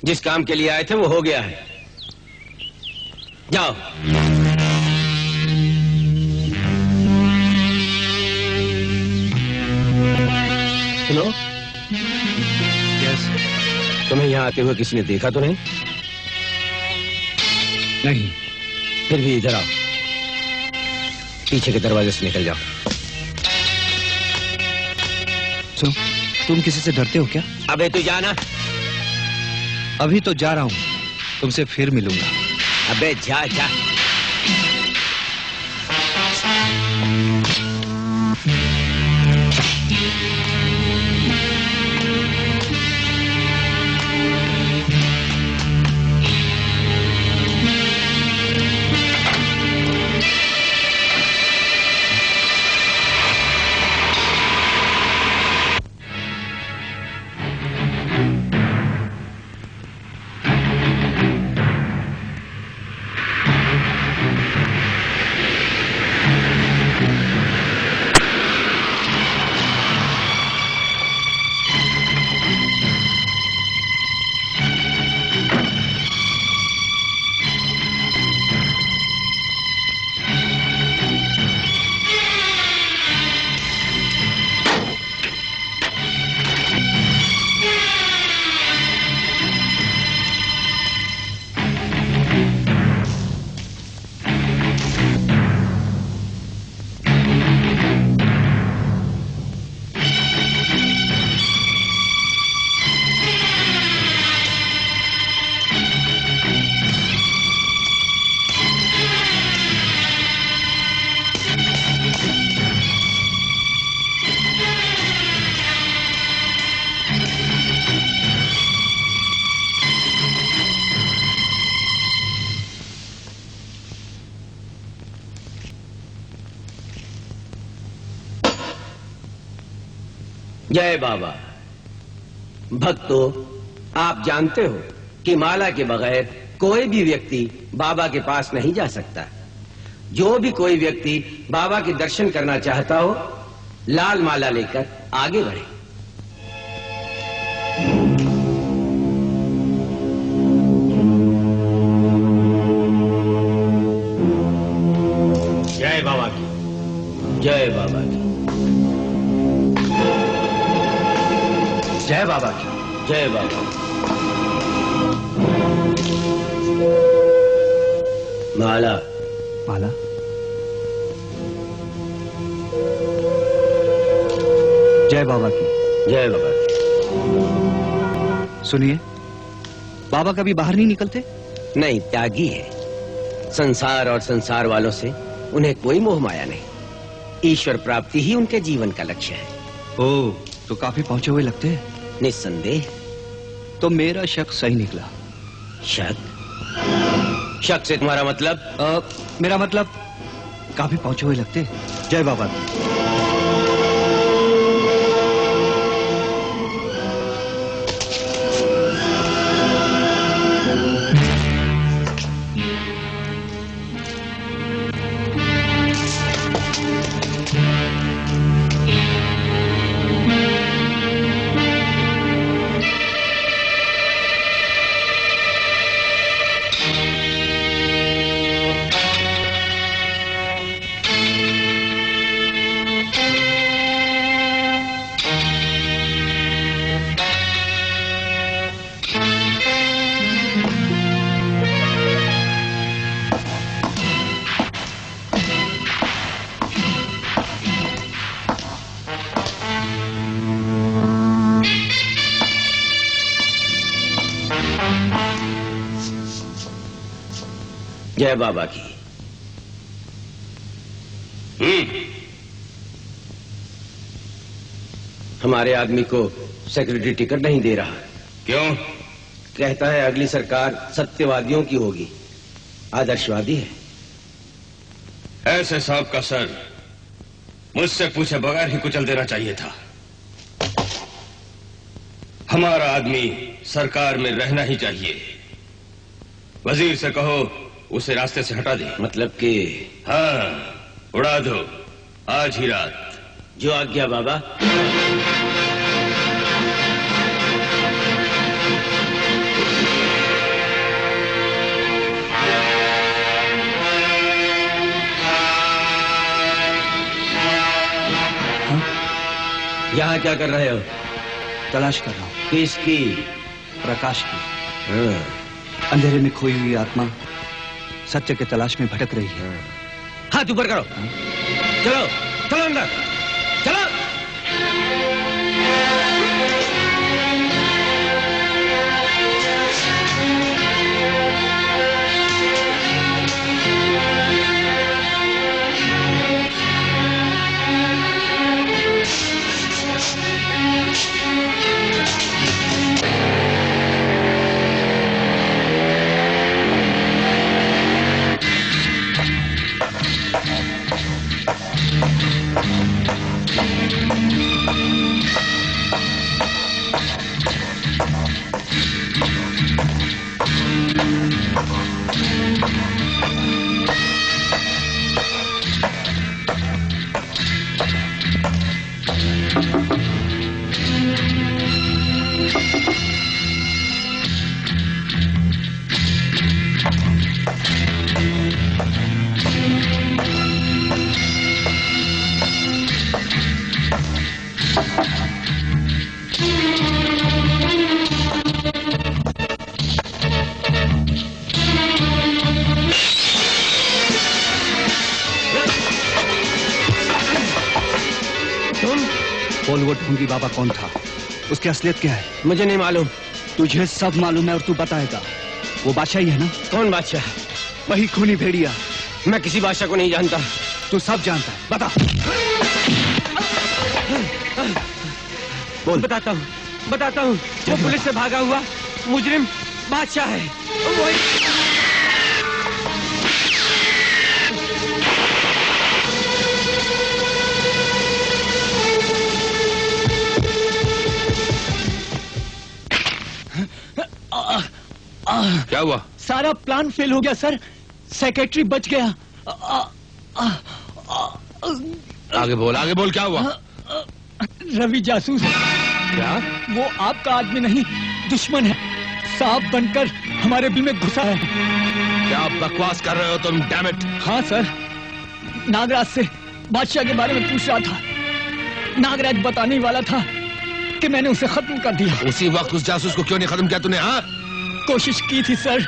जिस काम के लिए आए थे वो हो गया है। जाओ। सुनो, यस। तुम्हें यहाँ आते हुए किसी ने देखा तो नहीं? नहीं। फिर भी इधर आओ, पीछे के दरवाजे से निकल जाओ। सुनो, तुम किसी से डरते हो क्या? अबे तू जाना। अभी तो जा रहा हूँ, तुमसे फिर मिलूंगा। अबे जा जा। जय बाबा। भक्तों, आप जानते हो कि माला के बगैर कोई भी व्यक्ति बाबा के पास नहीं जा सकता। जो भी कोई व्यक्ति बाबा के दर्शन करना चाहता हो, लाल माला लेकर आगे बढ़े। जय बाबा की, जय बाबा की, जय बाबा की, जय बाबा। माला, माला। जय बाबा की, जय बाबा की। सुनिए, बाबा कभी बाहर नहीं निकलते? नहीं, त्यागी है। संसार और संसार वालों से उन्हें कोई मोह माया नहीं। ईश्वर प्राप्ति ही उनके जीवन का लक्ष्य है। ओह, तो काफी पहुंचे हुए लगते हैं। निस्संदेह। तो मेरा शक सही निकला। शक? शक से तुम्हारा मतलब? मेरा मतलब काफी पहुंचे हुए लगते। जय बाबा की। जय बाबा की। हमारे आदमी को सेक्रेटरी टिकट नहीं दे रहा। क्यों? कहता है अगली सरकार सत्यवादियों की होगी, आदर्शवादी है। ऐसे साहब का सर मुझसे पूछे बगैर ही कुचल देना चाहिए था। हमारा आदमी सरकार में रहना ही चाहिए। वजीर से कहो उसे रास्ते से हटा दे। मतलब कि? हाँ, उड़ा दो आज ही रात। जो आज्ञा बाबा। यहाँ क्या कर रहे हो? तलाश कर रहा हूँ। किसकी? प्रकाश की। अंधेरे में खोई हुई आत्मा सत्य के तलाश में भटक रही है। हाथ ऊपर करो। चलो चलो अंदर चलो। बोल वो ढोंगी बाबा कौन था? उसकी असलियत क्या है? मुझे नहीं मालूम। तुझे सब मालूम है और तू बताएगा। वो बादशाह ही है ना? कौन बादशाह? वही खूनी भेड़िया। मैं किसी बादशाह को नहीं जानता। तू सब जानता है, बता। बोल। बताता हूँ वो पुलिस से भागा हुआ मुजरिम बादशाह है। वही क्या हुआ? सारा प्लान फेल हो गया सर, सेक्रेटरी बच गया। आगे बोल क्या हुआ? रवि जासूस। क्या? वो आपका आदमी नहीं, दुश्मन है। सांप बनकर हमारे बिल में घुसा है। क्या बकवास कर रहे हो तुम? Damn it! हाँ सर, नागराज से बादशाह के बारे में पूछ रहा था। नागराज बताने वाला था कि मैंने उसे खत्म कर दिया। उसी वक्त उस जासूस को क्यों नहीं खत्म किया तूने? हाँ, कोशिश की थी सर,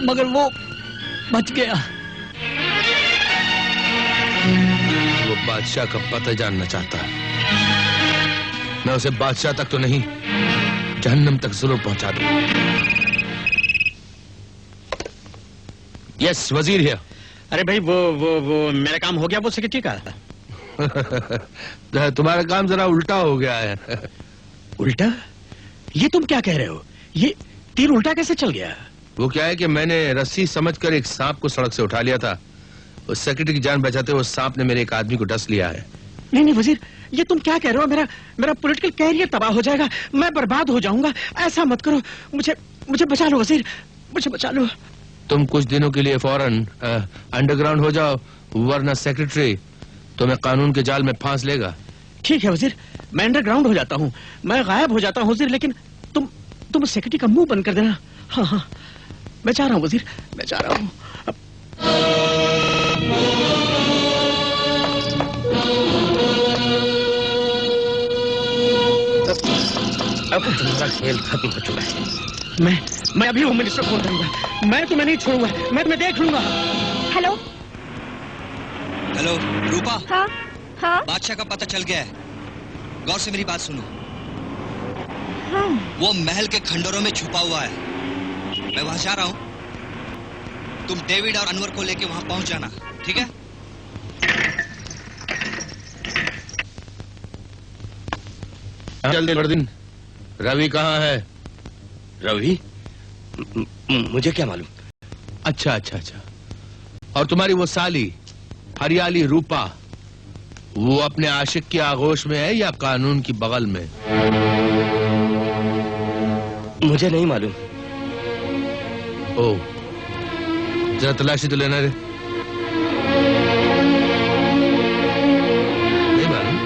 मगर वो बच गया। वो बादशाह का पता जानना चाहता है। मैं उसे बादशाह तक तो नहीं, जहन्नम तक जरूर पहुंचा दूं। यस, वजीर है। अरे भाई वो मेरा काम हो गया, वो सेक्रेटरी का था। तुम्हारा काम जरा उल्टा हो गया है। उल्टा? ये तुम क्या कह रहे हो? ये तीर उल्टा कैसे चल गया? वो क्या है कि मैंने रस्सी समझकर एक सांप को सड़क से उठा लिया था। उस सेक्रेटरी की जान बचाते हुए उस सांप ने मेरे एक आदमी को डस लिया है। नहीं वजीर, ये तुम क्या कह रहे हो? मेरा पॉलिटिकल कैरियर तबाह हो जाएगा, मैं बर्बाद हो जाऊंगा। ऐसा मत करो, मुझे बचा लो वजीर, मुझे बचा लो। तुम कुछ दिनों के लिए फौरन अंडरग्राउंड हो जाओ, वरना सेक्रेटरी तुम्हें कानून के जाल में फांस लेगा। ठीक है वजीर, मैं अंडरग्राउंड हो जाता हूँ, मैं गायब हो जाता हूँ वजीर, लेकिन तुम सेक्रेटरी का मुंह बंद कर देना। हाँ, मैं जा रहा हूँ वजीर, मैं जा रहा हूँ। अब तुम्हारा खेल खत्म हो चुका है। मैं अभी होम मिनिस्टर फोन करूंगा। मैं तुम्हें नहीं छोड़ूंगा, मैं तुम्हें देख लूंगा। हेलो रूपा। हाँ बादशाह का पता चल गया है। गौर से मेरी बात सुनो। हाँ। वो महल के खंडरों में छुपा हुआ है। मैं वहां जा रहा हूं, तुम डेविड और अनवर को लेके वहां पहुंच जाना, ठीक है? जल्दी बर्दिन, रवि कहाँ है? रवि? मुझे क्या मालूम। अच्छा। और तुम्हारी वो साली हरियाली रूपा, वो अपने आशिक की आगोश में है या कानून की बगल में? मुझे नहीं मालूम। ओ, जरा तलाशी तो लेना रे। नहीं मालूम?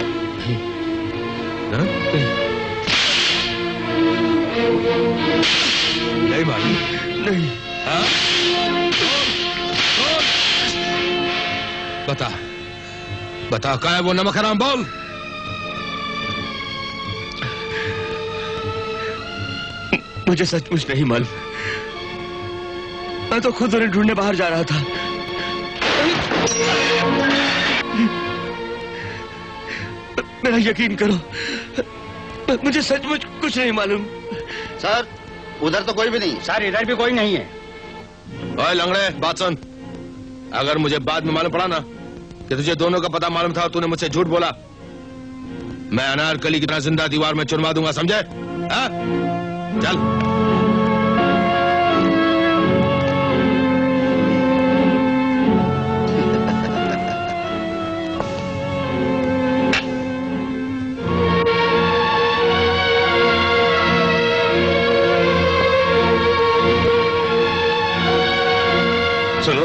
नहीं मालूम? नहीं। हाँ? बता कहाँ है वो नमक हराम? बोल। मुझे सचमुच नहीं मालूम। मैं तो खुद उन्हें ढूंढने बाहर जा रहा था। मेरा यकीन करो, मुझे सचमुच कुछ नहीं मालूम। सर, उधर तो कोई भी नहीं। सर, इधर भी कोई नहीं है। ओए लंगड़े, बात सुन। अगर मुझे बाद में मालूम पड़ा ना कि तुझे दोनों का पता मालूम था और तूने मुझसे झूठ बोला, मैं अनारकली की तरह जिंदा दीवार में चुनवा दूंगा, समझे? हाँ? चल। सुनो,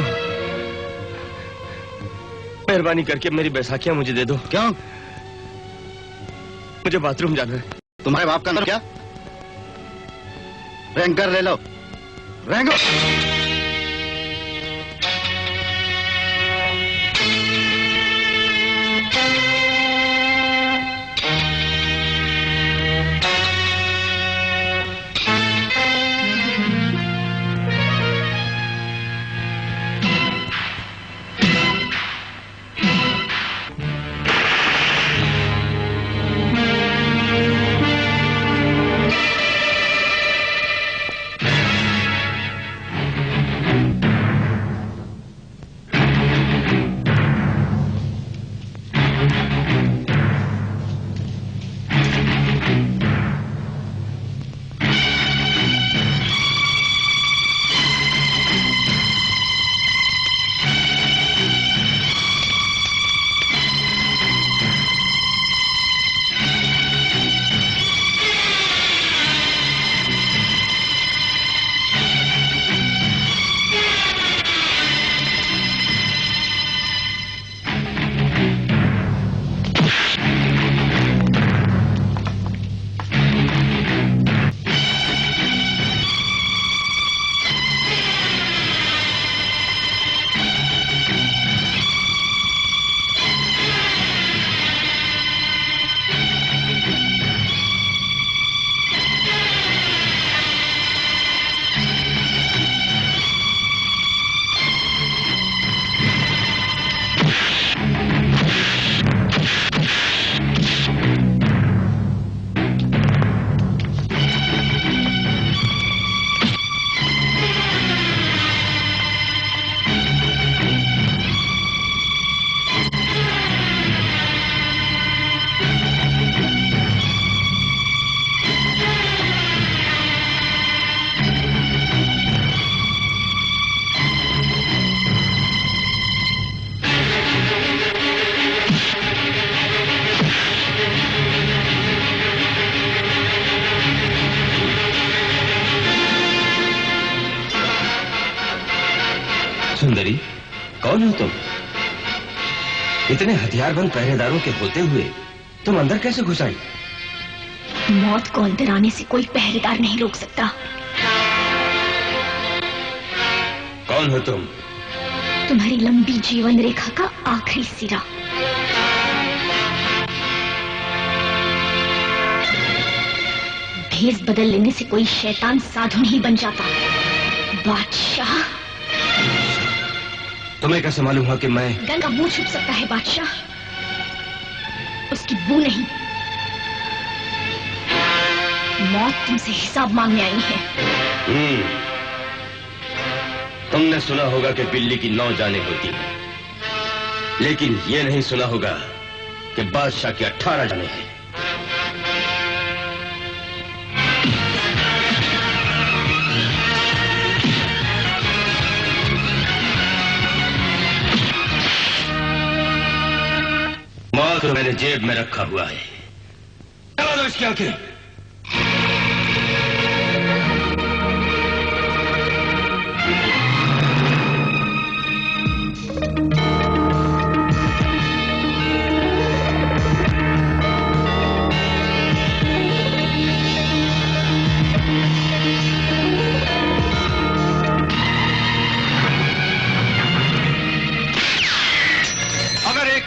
मेहरबानी करके मेरी बैसाखियां मुझे दे दो। क्यों? मुझे बाथरूम जाना है। तुम्हारे बाप का नाम क्या? रैंकर ले लो, रैंको। सुंदरी, कौन हो तुम? इतने हथियारबंद पहरेदारों के होते हुए तुम अंदर कैसे घुस आई? मौत को अंदर आने से कोई पहरेदार नहीं रोक सकता। कौन हो तुम? तुम्हारी लंबी जीवन रेखा का आखिरी सिरा। भेष बदल लेने से कोई शैतान साधु नहीं बन जाता। बादशाह, तुम्हें कैसे मालूम हुआ कि मैं? गन का मुंह छुप सकता है बादशाह, उसकी बू नहीं। मौत तुमसे हिसाब मांगने आई है। तुमने सुना होगा कि बिल्ली की 9 जानें होती हैं, लेकिन ये नहीं सुना होगा कि बादशाह की 18 जानें हैं। मौत तो मैंने जेब में रखा हुआ है। चला दो इसकी आंखें।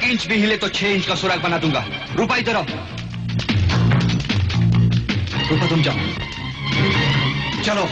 इंच भी हिले तो 6 इंच का सुराग बना दूंगा। रूपा इधर आओ। रूपा तुम जाओ, चलो।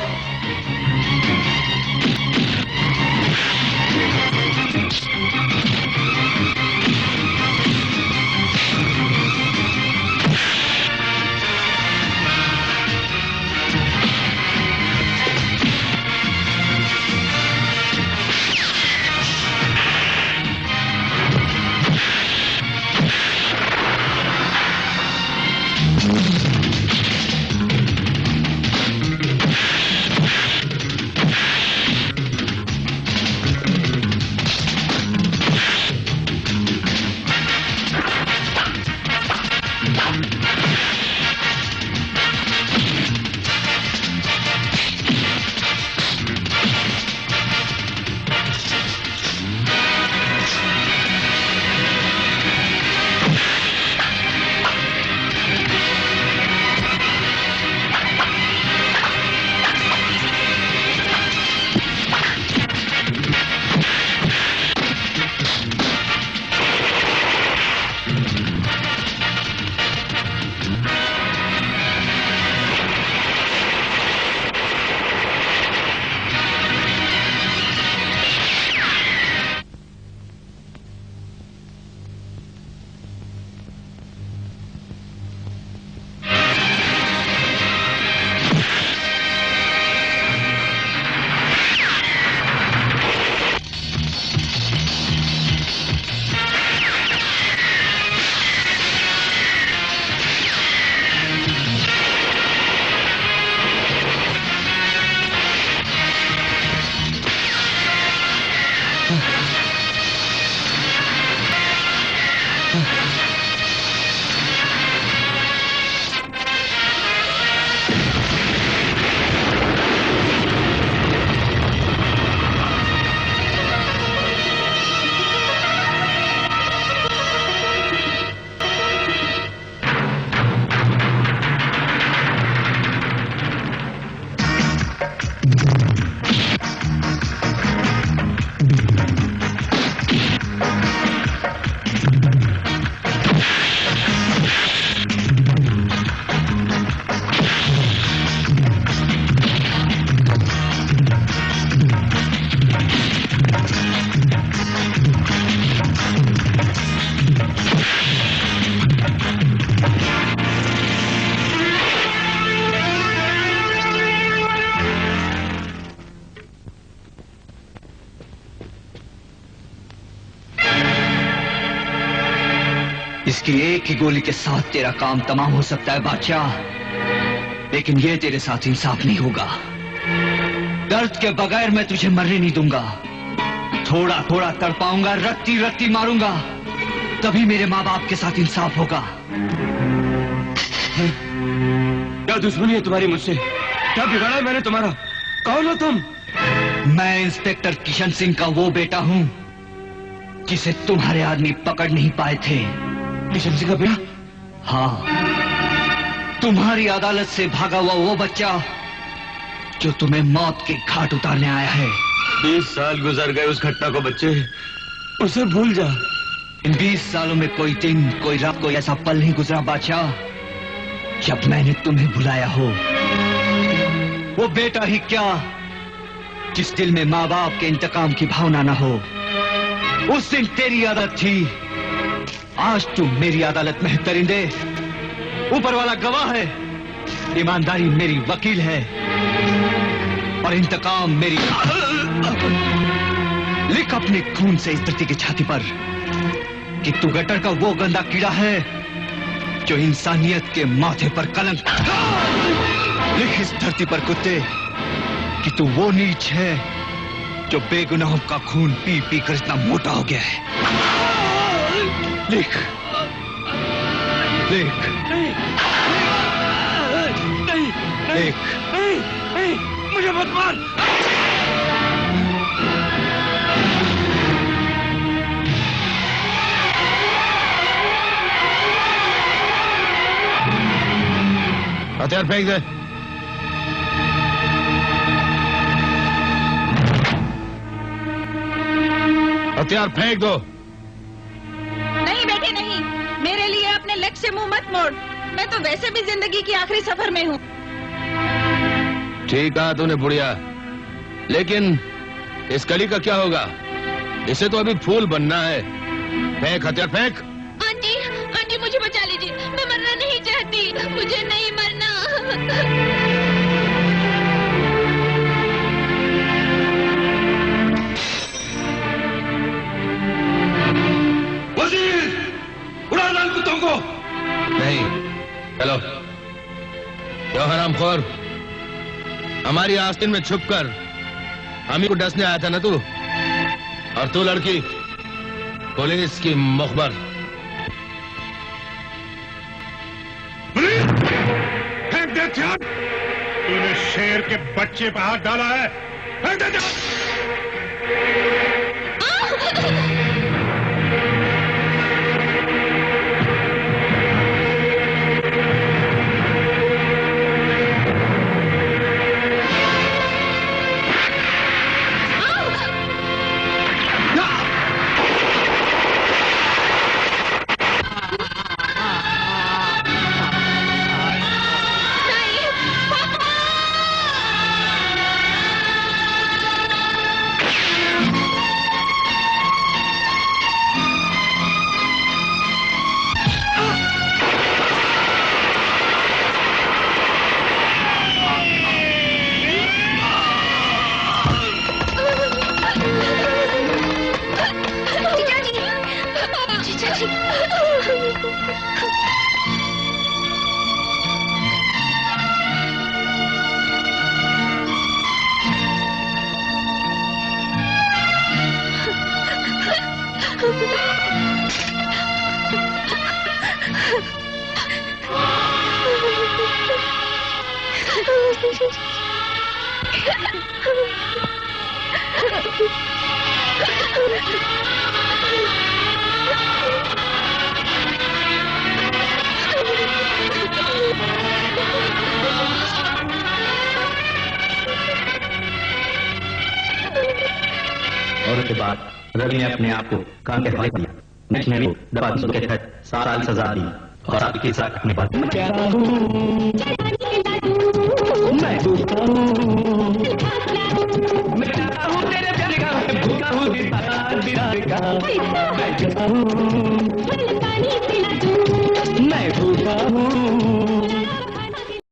इसकी एक ही गोली के साथ तेरा काम तमाम हो सकता है बादशाह, लेकिन ये तेरे साथ इंसाफ नहीं होगा। दर्द के बगैर मैं तुझे मरने नहीं दूंगा। थोड़ा थोड़ा तड़पाऊंगा, रत्ती रत्ती मारूंगा, तभी मेरे माँ बाप के साथ इंसाफ होगा। क्या दुश्मनी है तुम्हारी मुझसे? क्या बिगाड़ा है मैंने तुम्हारा? कौन हो तुम? मैं इंस्पेक्टर किशन सिंह का वो बेटा हूं जिसे तुम्हारे आदमी पकड़ नहीं पाए थे। किशन सिंह का बेटा? हाँ, तुम्हारी अदालत से भागा हुआ वो बच्चा जो तुम्हें मौत के घाट उतारने आया है। 20 साल गुजर गए उस घटना को बच्चे, उसे भूल जा। इन 20 सालों में कोई दिन, कोई रात, कोई ऐसा पल नहीं गुजरा बादशाह जब मैंने तुम्हें बुलाया हो। वो बेटा ही क्या जिस दिल में माँ बाप के इंतकाम की भावना ना हो। उस दिन तेरी अदालत थी, आज तुम मेरी अदालत में दरिंदे। ऊपर वाला गवाह है, ईमानदारी मेरी वकील है और इंतकाम मेरी। लिख अपने खून से इस धरती की छाती पर कि तू गटर का वो गंदा कीड़ा है जो इंसानियत के माथे पर कलंक। लिख इस धरती पर कुत्ते कि तू वो नीच है जो बेगुनाहों का खून पी पी कर इतना मोटा हो गया है। लिख लिख लिख। मुझे मत मार। हथियार फेंक दे। हथियार फेंक दो। नहीं बेटे नहीं, मेरे लिए अपने लक्ष्य से मुंह मत मोड़। मैं तो वैसे भी जिंदगी की आखिरी सफर में हूँ। ठीक कहा तूने बुढ़िया, लेकिन इस कली का क्या होगा? इसे तो अभी फूल बनना है। फेंक हथियार फेंक। आंटी, आंटी मुझे बचा लीजिए, मैं मरना नहीं चाहती, मुझे नहीं मरना। वजीर, उड़ा डाल कुत्तों को। नहीं, चलो। क्यों हरामखोर, हमारी आस्तीन में छुपकर हम ही को डसने आया था ना तू? और तू लड़की पुलिस की मुखबर। फेंक दे हथियार। तूने शेर के बच्चे पर हाथ डाला है। फेंक दे हथियार। और उसके बाद रवि ने अपने आप को काम के हवाले किया। नेक्स्ट ने दफा 300 के तहत 7 साल सजा दी और साथ के साथ अपने बात मैं